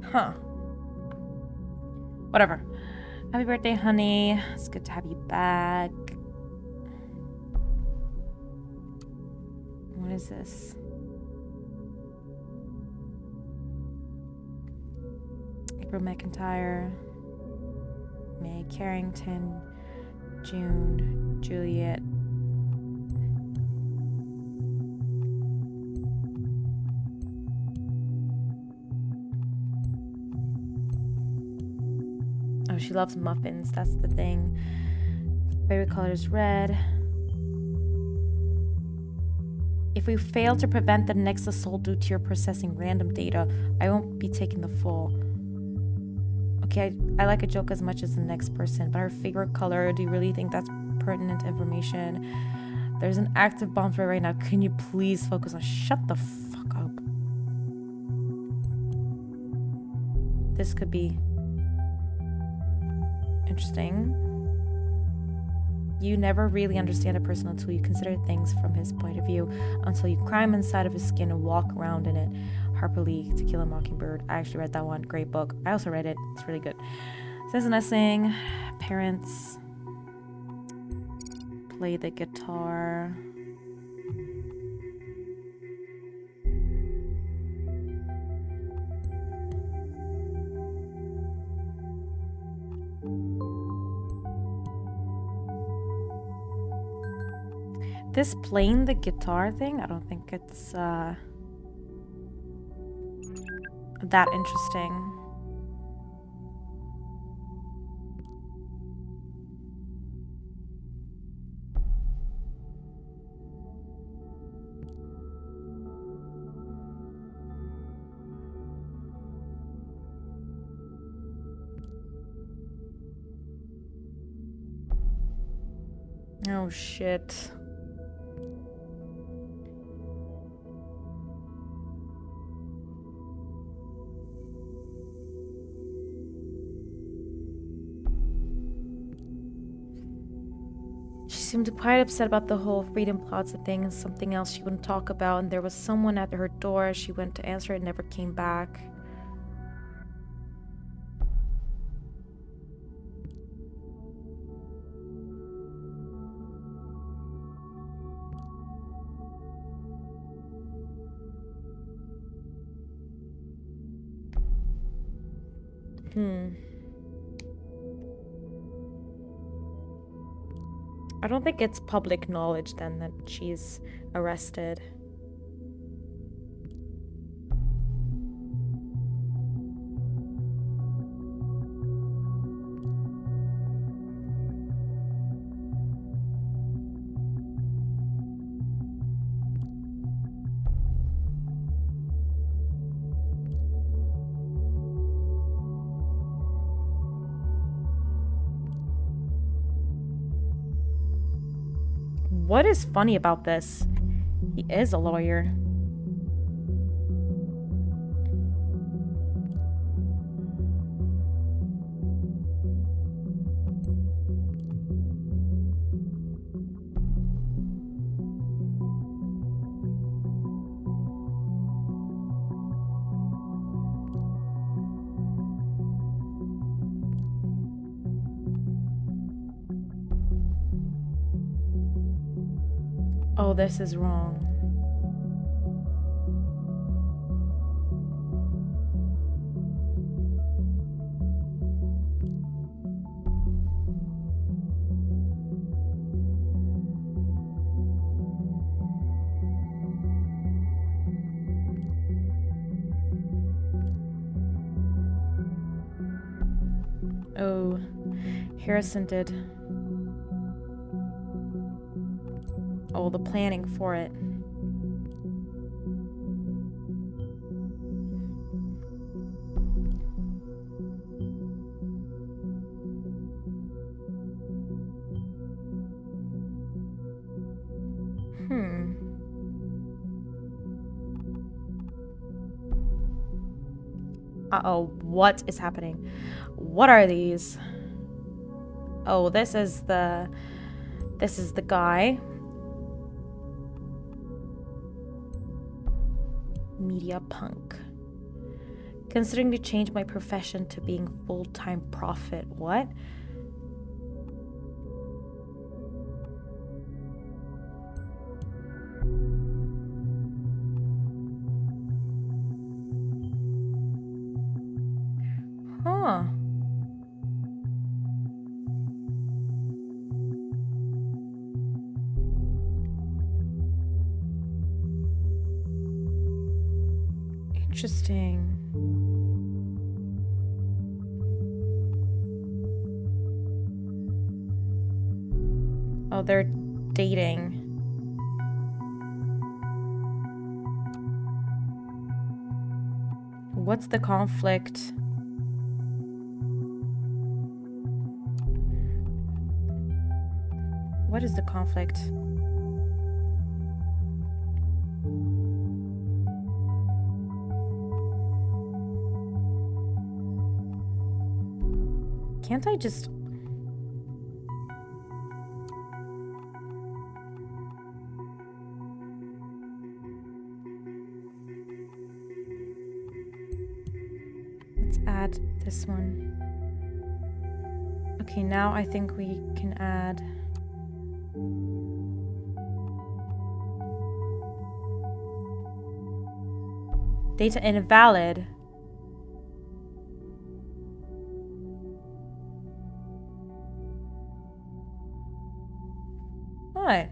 Huh. Whatever. Happy birthday, honey. It's good to have you back. What is this? April McIntyre, May Carrington, June, Juliet. Oh, she loves muffins. That's the thing. Favorite color is red. If we fail to prevent the next assault due to your processing random data, I won't be taking the fall. Okay, I like a joke as much as the next person, but her favorite color, do you really think that's pertinent information? There's an active bomb threat right now. Can you please focus on... Shut the fuck up. This could be interesting. You never really understand a person until you consider things from his point of view, until you climb inside of his skin and walk around in it. Harper Lee, To Kill a Mockingbird. I actually read that one. Great book. I also read it. It's really good. Says Nessing. Parents. Play the guitar. This playing the guitar thing, I don't think it's that interesting. Oh shit. She seemed quite upset about the whole Freedom Plaza thing and something else she wouldn't talk about, and there was someone at her door. She went to answer it, never came back. I don't think it's public knowledge then that she's arrested. What is funny about this? He is a lawyer. Oh, this is wrong. Oh, Harrison did. Oh, the planning for it. Uh-oh, what is happening? What are these? Oh, this is the guy. Media punk. Considering to change my profession to being full-time prophet. What? Huh. Interesting. Oh, they're dating. What's the conflict? What is the conflict? Can't I just... Let's add this one. Okay, now I think we can add... Data invalid. What?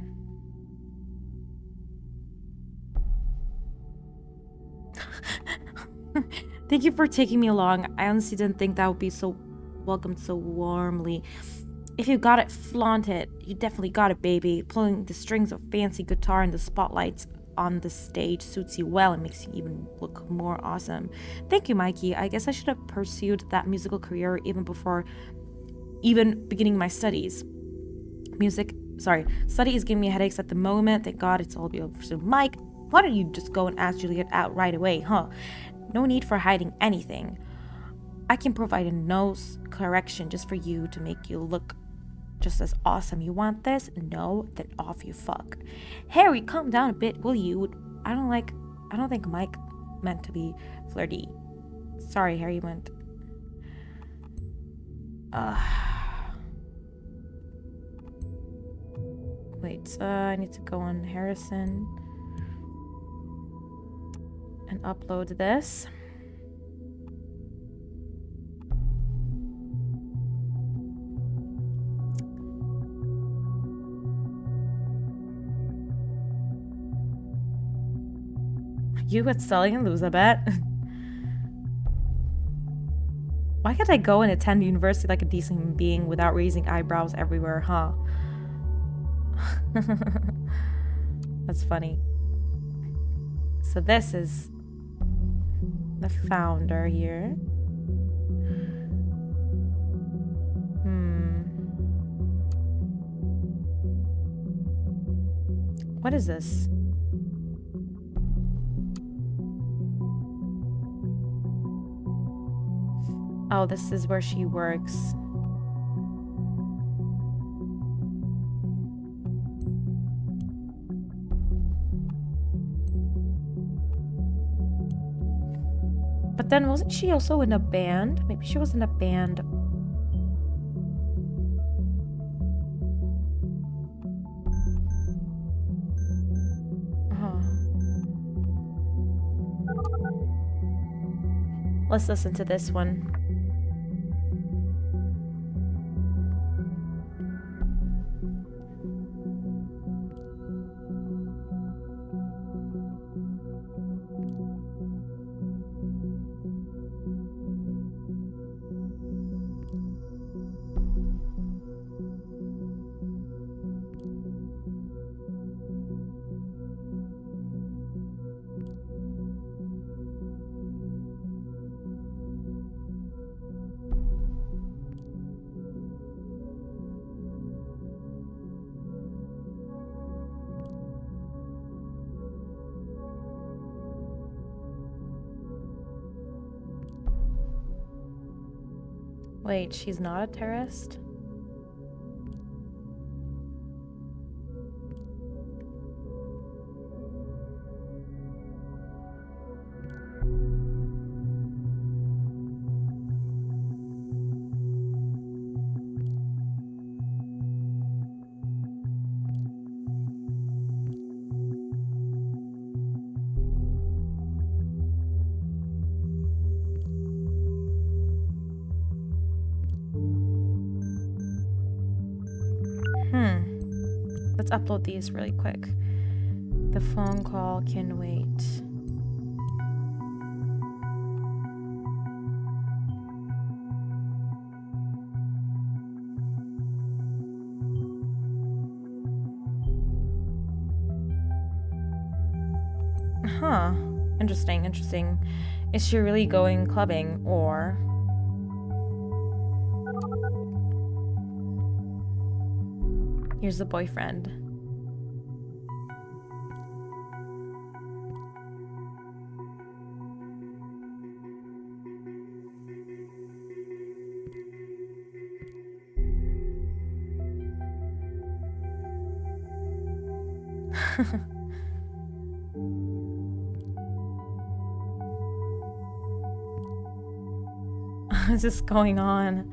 Thank you for taking me along. I honestly didn't think that would be so welcomed so warmly. If you got it, flaunt it. You definitely got it, baby. Pulling the strings of fancy guitar in the spotlights on the stage suits you well and makes you even look more awesome. Thank you, Mikey. I guess I should have pursued that musical career even before beginning my studies. Study is giving me headaches at the moment. Thank God it's all over. So, Mike, why don't you just go and ask Juliet out right away, huh? No need for hiding anything. I can provide a nose correction just for you to make you look just as awesome. You want this? No? Then off you fuck. Harry, calm down a bit, will you? I don't think Mike meant to be flirty. Sorry, Harry meant... Wait, I need to go on Harrison and upload this. You at selling Elizabeth? Why can't I go and attend university like a decent human being without raising eyebrows everywhere, huh? That's funny. So this is the founder here. What is this? Oh, this is where she works. But then wasn't she also in a band? Maybe she was in a band. Let's listen to this one. Wait, she's not a terrorist? Let's upload these really quick. The phone call can wait. Huh. Interesting, interesting. Is she really going clubbing or... Here's the boyfriend. What is this going on?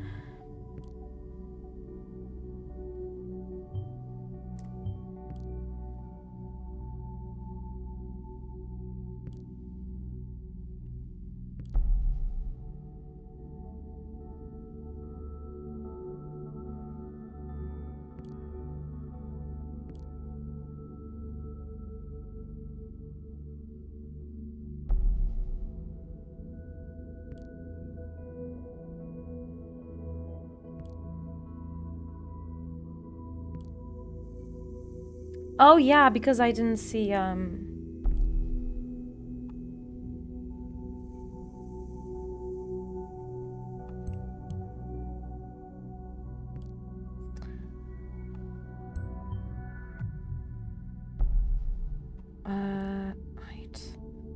Oh yeah, because I didn't see right.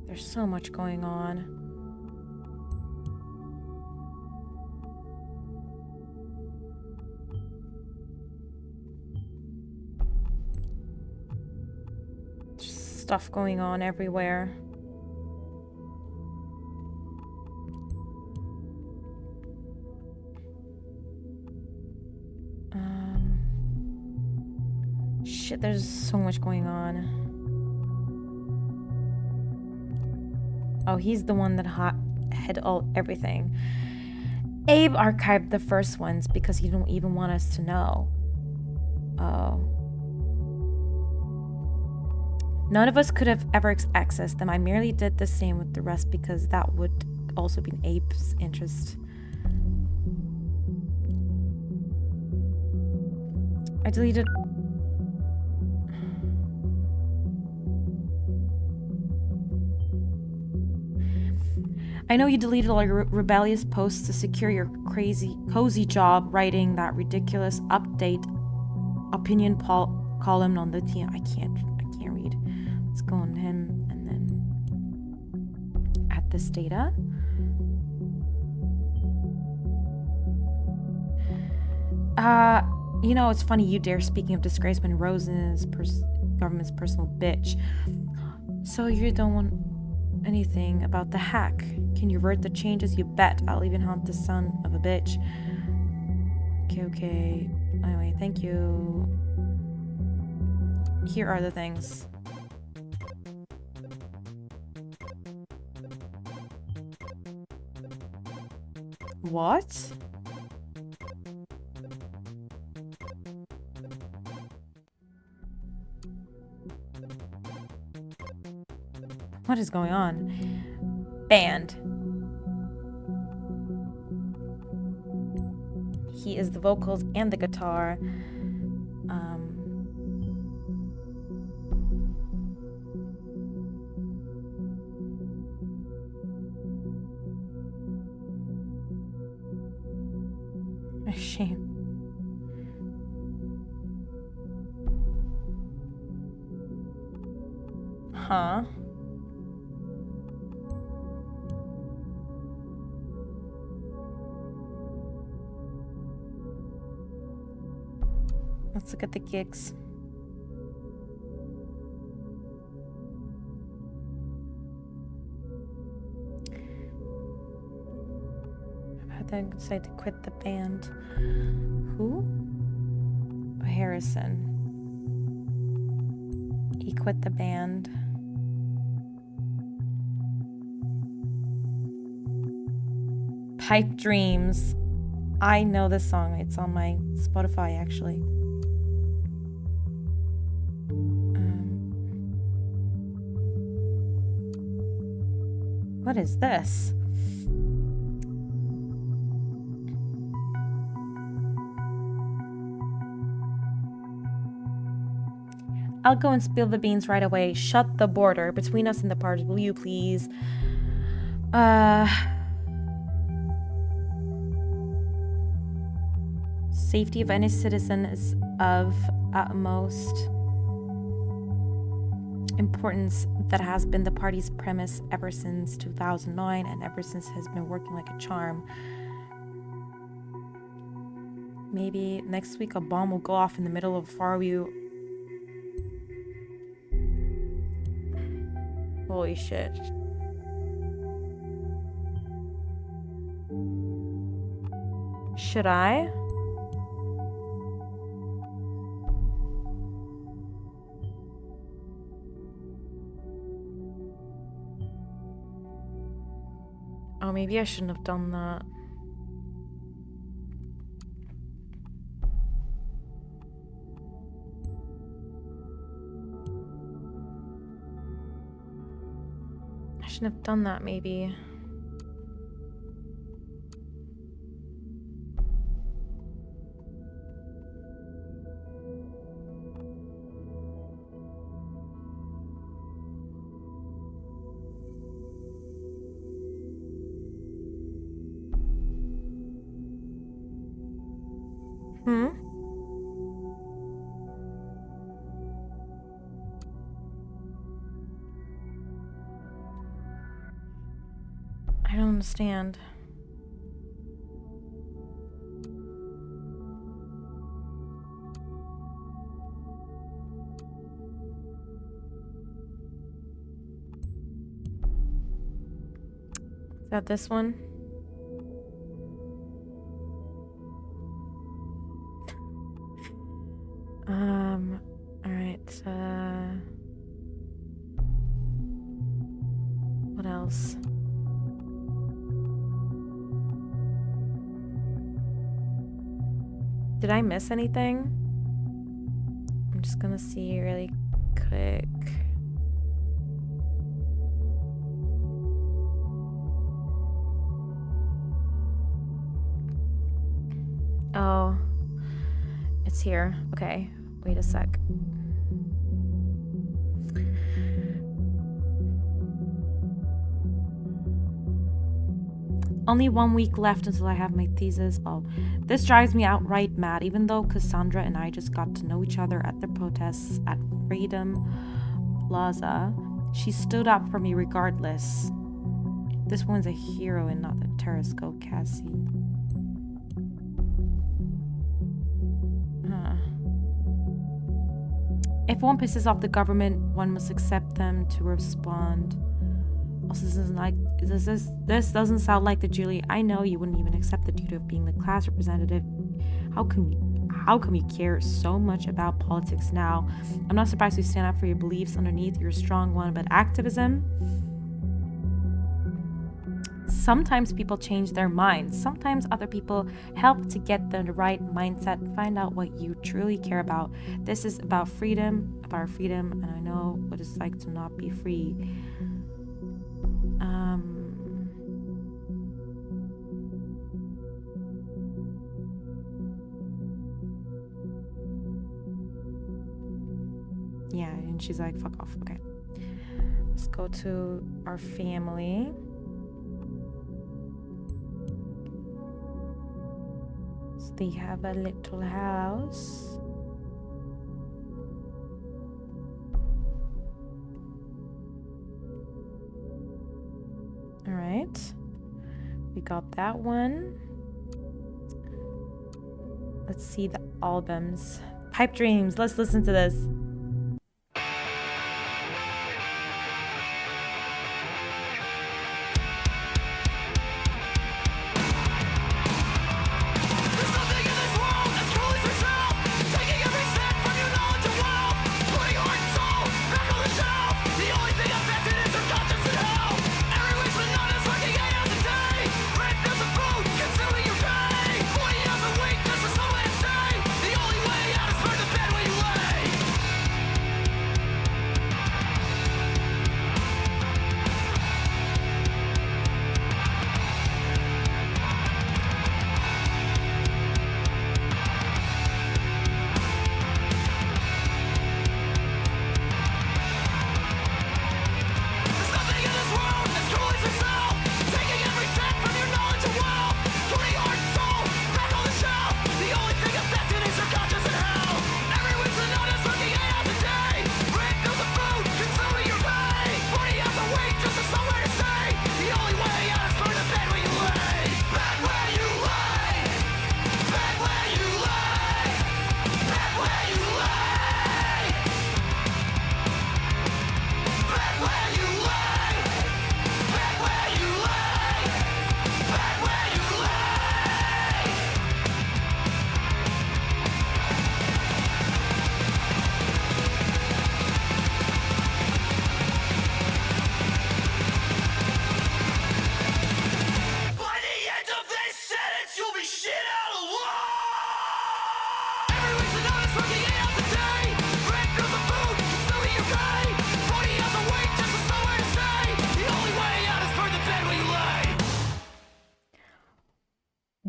There's so much going on. Just stuff going on everywhere. Shit, there's so much going on. Oh, he's the one that had everything. Abe archived the first ones because he didn't even want us to know. Oh. None of us could have ever accessed them. I merely did the same with the rest because that would also be in Abe's interest. I deleted... I know you deleted all your rebellious posts to secure your cozy job writing that ridiculous update opinion column on the team. I can't read. Let's go on him and then add this data. You know, it's funny you dare speaking of disgrace when Rosen is government's personal bitch. So you don't want anything about the hack. Can you revert the changes? You bet. I'll even haunt the son of a bitch. Okay. Anyway, thank you. Here are the things. What? What is going on? Band. He is the vocals and the guitar. A shame. Huh? Let's look at the gigs. How'd they decide to quit the band? Who? Harrison. He quit the band. Pipe Dreams. I know this song. It's on my Spotify, actually. What is this? I'll go and spill the beans right away. Shut the border between us and the party, will you please? Safety of any citizen is of utmost importance. That has been the party's premise ever since 2009, and ever since has been working like a charm. Maybe next week a bomb will go off in the middle of Fairview Holy shit. Should I? Oh, maybe I shouldn't have done that. I shouldn't have done that, maybe. I don't understand. Is that this one? Alright, what else? Did I miss anything? I'm just gonna see really quick. Oh, it's here. Okay, wait a sec. Only 1 week left until I have my thesis. Well, this drives me outright mad, even though Cassandra and I just got to know each other at the protests at Freedom Plaza. She stood up for me regardless. This woman's a hero and not the terrorist. Go, Cassie. If one pisses off the government, one must accept them to respond. Also, this doesn't sound like the Julie I know. You wouldn't even accept the duty of being the class representative. How come you care so much about politics now? I'm not surprised you stand up for your beliefs underneath your strong one, but activism? Sometimes people change their minds. Sometimes other people help to get them the right mindset and find out what you truly care about. This is about freedom, and I know what it's like to not be free. Yeah, and she's like, fuck off. Okay. Let's go to our family. So they have a little house. All right. We got that one. Let's see the albums. Pipe Dreams. Let's listen to this.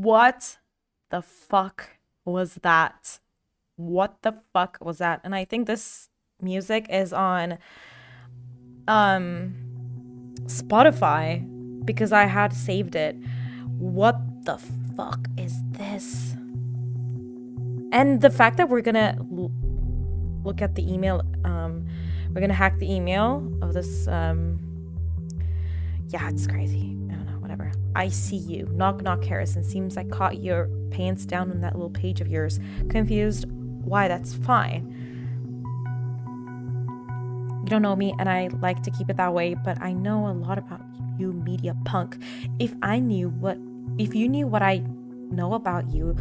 What the fuck was that? What the fuck was that? And I think this music is on Spotify because I had saved it. What the fuck is this? And the fact that we're gonna look at the email, we're gonna hack the email of this, yeah, it's crazy. I don't know, whatever. I see you. Knock, knock, Harrison. Seems I caught your pants down on that little page of yours. Confused? Why, that's fine. You don't know me, and I like to keep it that way, but I know a lot about you, media punk. If you knew what I know about you,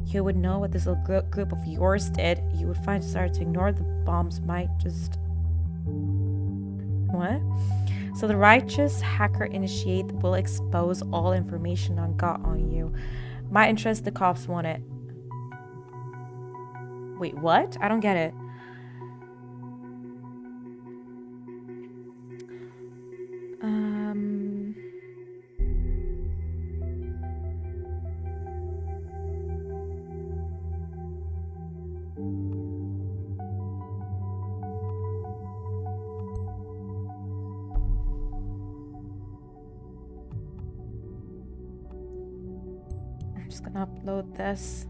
you would know what this little group of yours did. You would find start to ignore the bombs might just... What? So the righteous hacker initiate will expose all information on got on you. My interest, the cops want it. Wait, what? I don't get it. I'm just gonna upload this.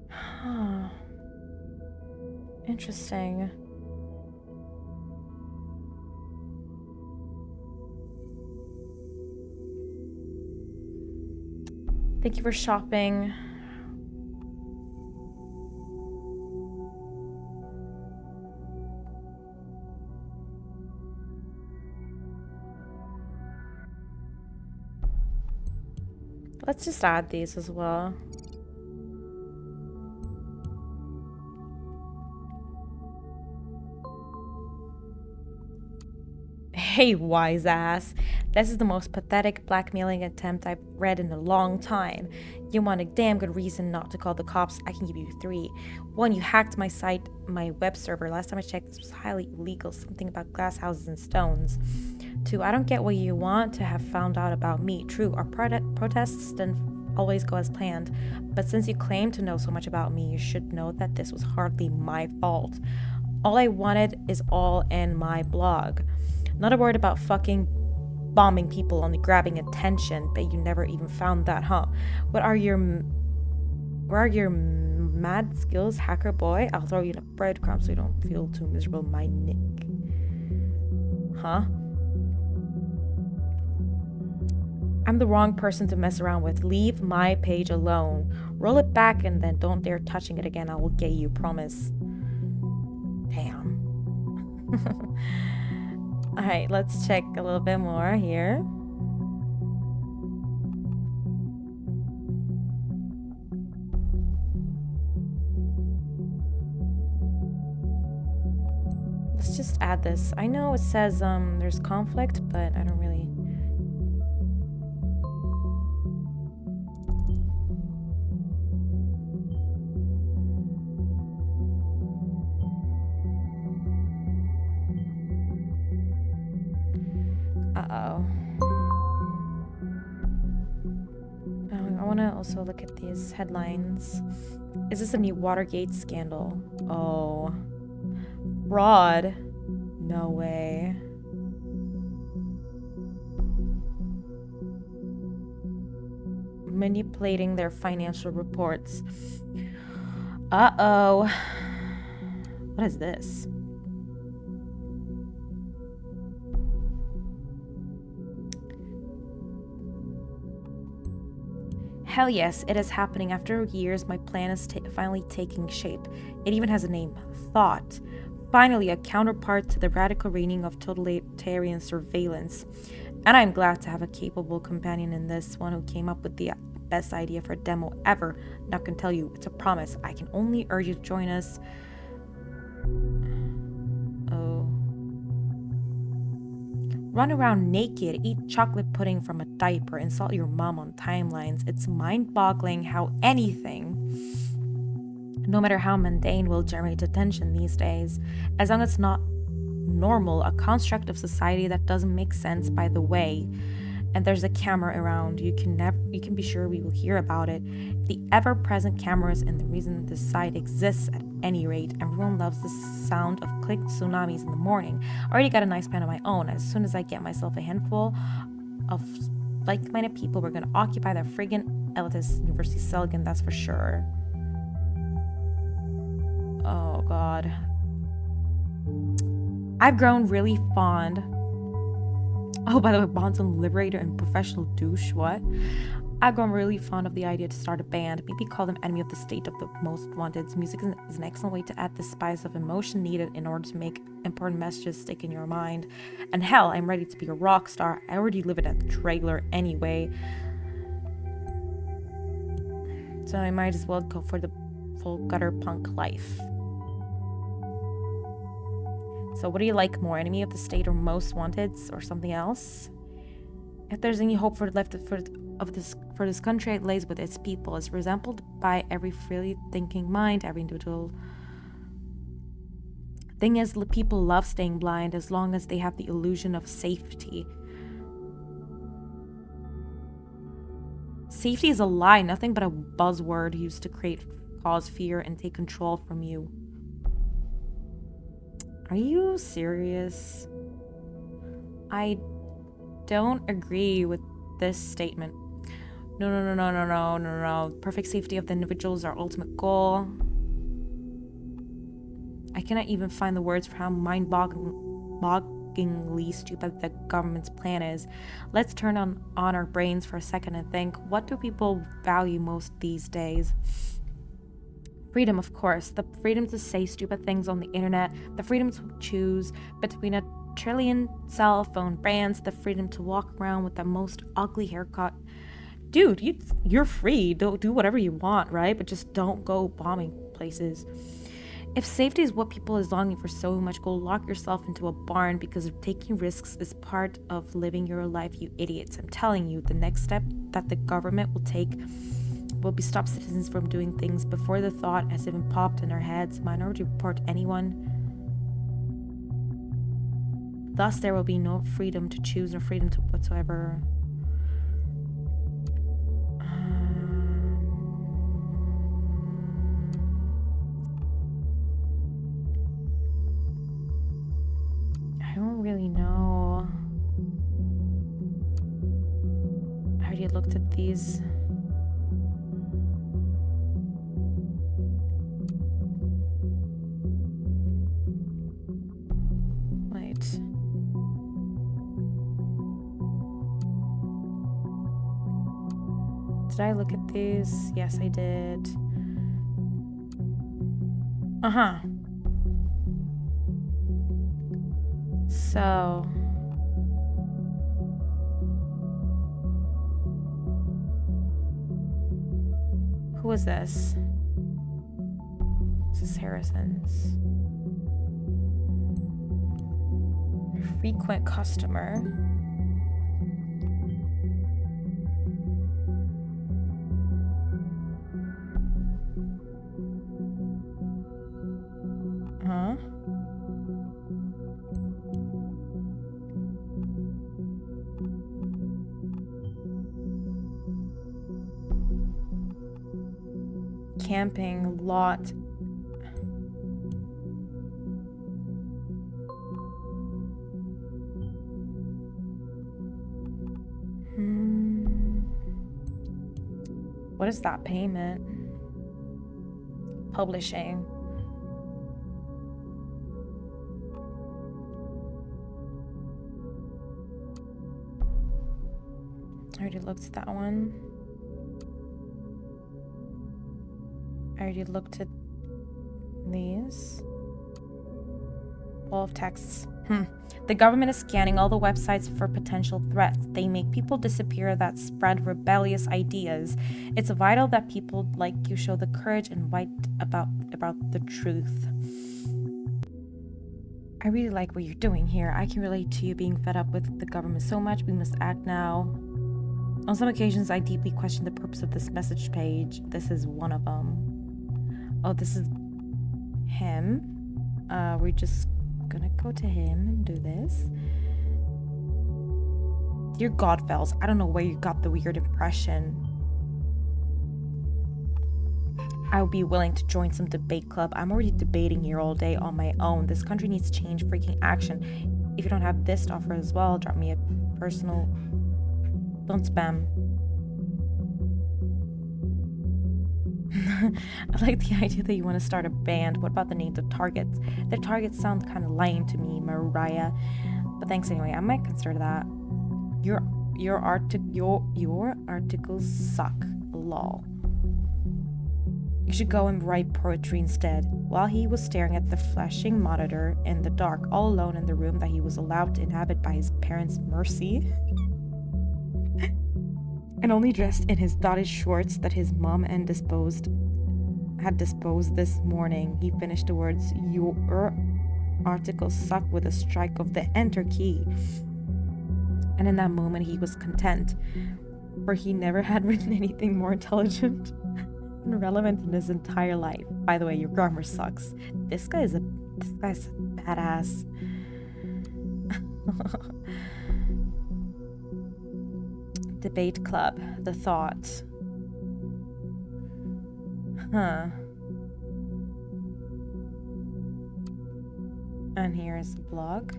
Huh. Interesting. Thank you for shopping. Let's just add these as well. Hey, wise ass. This is the most pathetic blackmailing attempt I've read in a long time. You want a damn good reason not to call the cops? I can give you 3. 1, you hacked my site, my web server. Last time I checked, this was highly illegal. Something about glass houses and stones. 2, I don't get what you want to have found out about me. True, our protests didn't always go as planned. But since you claim to know so much about me, you should know that this was hardly my fault. All I wanted is all in my blog. Not a word about fucking bombing people, only grabbing attention. Bet you never even found that, huh? Where are your mad skills, hacker boy? I'll throw you in a breadcrumb so you don't feel too miserable, my Nick. Huh? I'm the wrong person to mess around with. Leave my page alone. Roll it back and then don't dare touching it again. I will get you, promise. Damn. Alright, let's check a little bit more here. Let's just add this. I know it says there's conflict, but I don't really... I want to also look at these headlines. Is this a new Watergate scandal? Oh. Fraud? No way. Manipulating their financial reports. Uh-oh. What is this? Hell yes, it is happening. After years, my plan is finally taking shape. It even has a name. Thought. Finally, a counterpart to the radical reigning of totalitarian surveillance. And I'm glad to have a capable companion in this, one who came up with the best idea for a demo ever. Not gonna tell you, it's a promise. I can only urge you to join us. Oh. Run around naked, eat chocolate pudding from a diaper, insult your mom on timelines. It's mind-boggling how anything, no matter how mundane, will generate attention these days, as long as it's not normal, a construct of society that doesn't make sense by the way. And there's a camera around, you can be sure we will hear about it. The ever-present cameras and the reason this site exists at any rate. Everyone loves the sound of clicked tsunamis in the morning. I already got a nice plan of my own. As soon as I get myself a handful of like-minded people, we're gonna occupy that friggin' elitist University Selgin, that's for sure. Oh god. I've grown really fond. Oh, by the way, Bonson liberator and professional douche, what? I've grown really fond of the idea to start a band, maybe call them Enemy of the State of the Most Wanted. Music is an excellent way to add the spice of emotion needed in order to make important messages stick in your mind. And hell, I'm ready to be a rock star. I already live in a trailer anyway. So I might as well go for the full gutter punk life. So what do you like more, Enemy of the State or Most Wanted, or something else? If there's any hope for this country, it lays with its people. It's resembled by every freely thinking mind, every individual. Thing is, people love staying blind as long as they have the illusion of safety. Safety is a lie, nothing but a buzzword used to cause fear and take control from you. Are you serious? I don't agree with this statement. No. Perfect safety of the individual is our ultimate goal. I cannot even find the words for how mind-bogglingly stupid the government's plan is. Let's turn on our brains for a second and think, what do people value most these days? Freedom, of course. The freedom to say stupid things on the internet, the freedom to choose between a trillion cell phone brands, the freedom to walk around with the most ugly haircut. Dude, you're free. Don't do whatever you want, right? But just don't go bombing places. If safety is what people is longing for so much, go lock yourself into a barn, because taking risks is part of living your life, you idiots. I'm telling you, the next step that the government will take will be stop citizens from doing things before the thought has even popped in their heads. Minority Report anyone. Thus, there will be no freedom to choose, no freedom to whatsoever. I don't really know. I already looked at these. Did I look at these? Yes, I did. So... who is this? This is Harrison's. Frequent customer. Camping lot. What is that payment? Publishing. I already looked at that one. I already looked at these. Wall of texts. The government is scanning all the websites for potential threats. They make people disappear that spread rebellious ideas. It's vital that people like you show the courage and write about the truth. I really like what you're doing here. I can relate to you being fed up with the government so much. We must act now. On some occasions, I deeply question the purpose of this message page. This is one of them. Oh, this is him. We're just gonna go to him and do this. Dear Godfells, I don't know where you got the weird impression. I would be willing to join some debate club. I'm already debating here all day on my own. This country needs change, freaking action. If you don't have this to offer as well, drop me a personal... Don't spam. I like the idea that you want to start a band. What about the names of targets? The targets sound kind of lame to me, Mariah. But thanks anyway. I might consider that. Your articles suck. Lol. You should go and write poetry instead. While he was staring at the flashing monitor in the dark, all alone in the room that he was allowed to inhabit by his parents' mercy, and only dressed in his dotted shorts that his mom had disposed this morning, he finished the words, "Your articles suck," with a strike of the enter key. And in that moment he was content, for he never had written anything more intelligent and relevant in his entire life. By the way, your grammar sucks. This guy's a badass. Debate club. The thought. Huh. And here is the blog.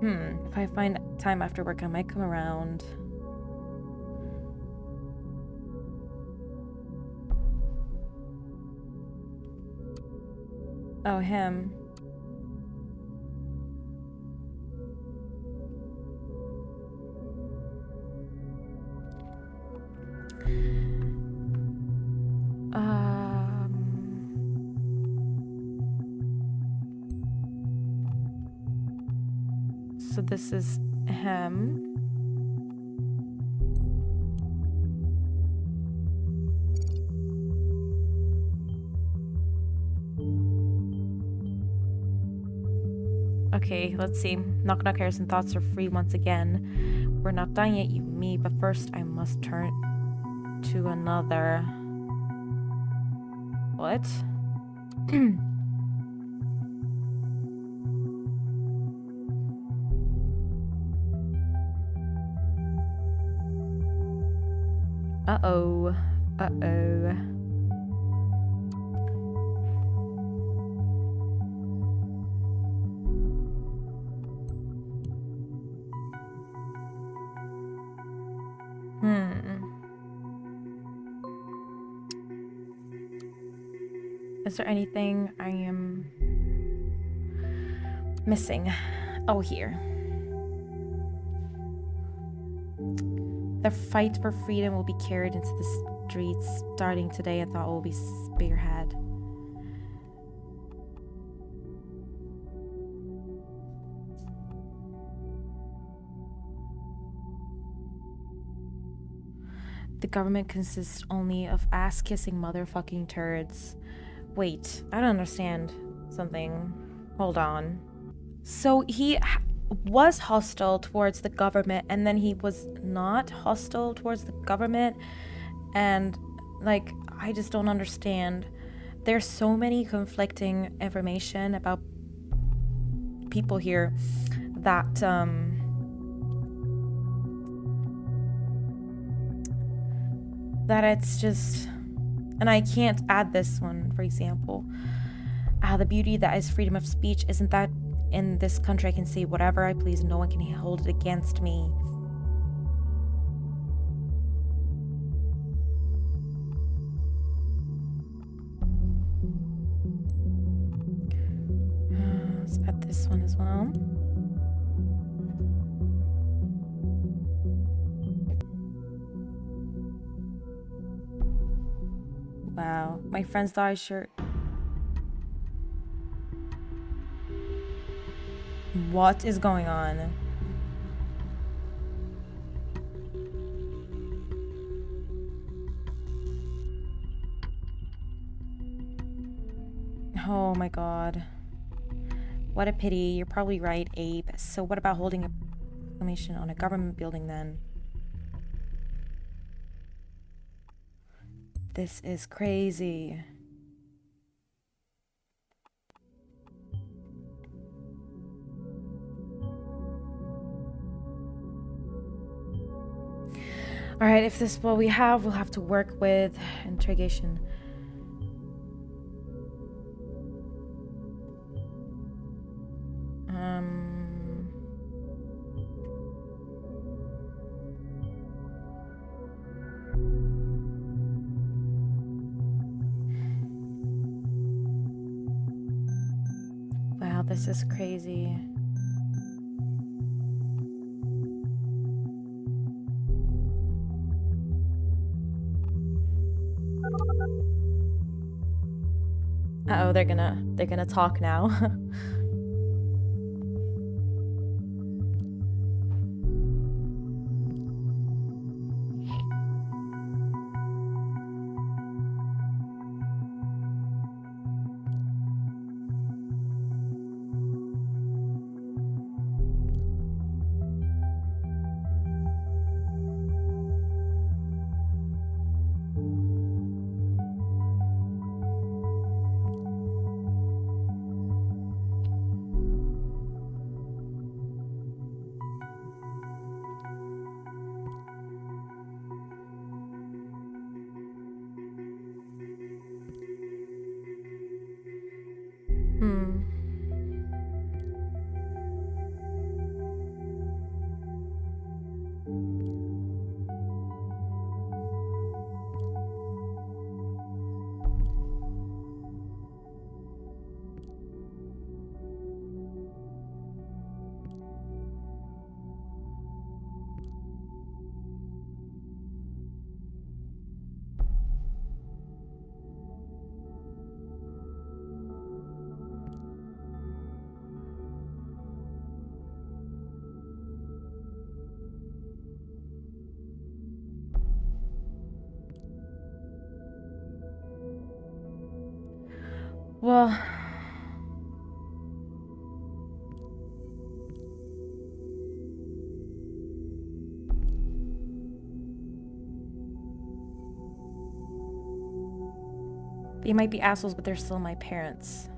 If I find time after work, I might come around. Oh, him. So this is him. Okay, let's see. Knock knock, Harrison. Thoughts are free once again. We're not done yet, you me, but first I must turn to another. What? Uh-oh. Uh-oh. Is there anything I am missing? Oh, here. The fight for freedom will be carried into the streets starting today, and thought will be spearhead. The government consists only of ass-kissing motherfucking turds. Wait, I don't understand something. Hold on. So he was hostile towards the government, and then he was not hostile towards the government, and like, I just don't understand. There's so many conflicting information about people here that that it's just, and I can't add this one, for example. The beauty that is freedom of speech isn't that in this country I can say whatever I please, no one can hold it against me. Let's add this one as well. Wow, my friends thought I sure... What is going on? Oh my god. What a pity. You're probably right, Abe. So what about holding a proclamation on a government building then? This is crazy. Alright, if this is what we have, we'll have to work with interrogation. Wow, this is crazy. Uh-oh, they're gonna talk now. Hmm. Well, they might be assholes, but they're still my parents.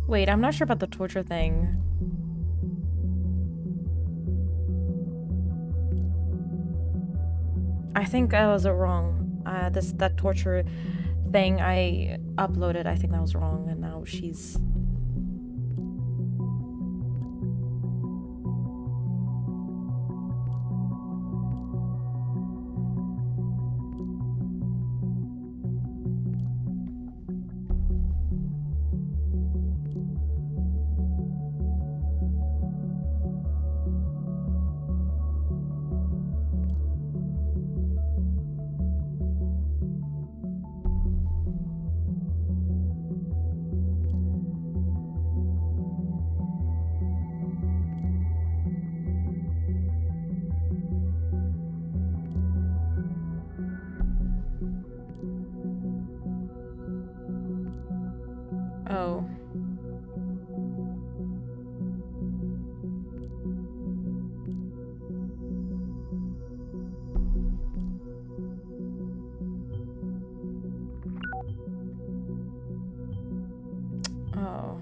Wait, I'm not sure about the torture thing. I think I was wrong. That torture thing I uploaded, I think that was wrong, and now she's... Oh. Oh.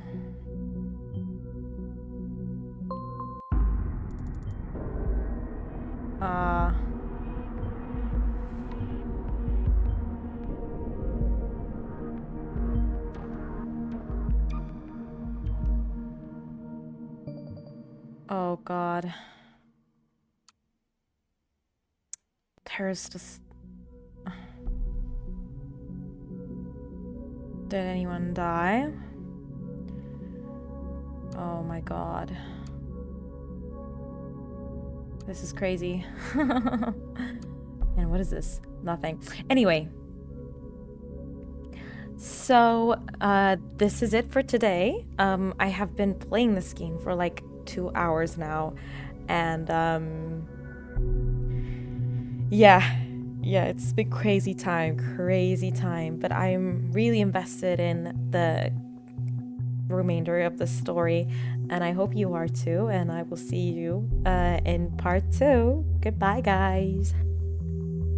Oh God. There's just... Did anyone die? Oh my God. This is crazy. And what is this? Nothing. Anyway. So, this is it for today. I have been playing this game for like 2 hours now. And, yeah. Yeah, it's been crazy time. But I'm really invested in the remainder of the story, and I hope you are too. And I will see you in part 2. Goodbye, guys.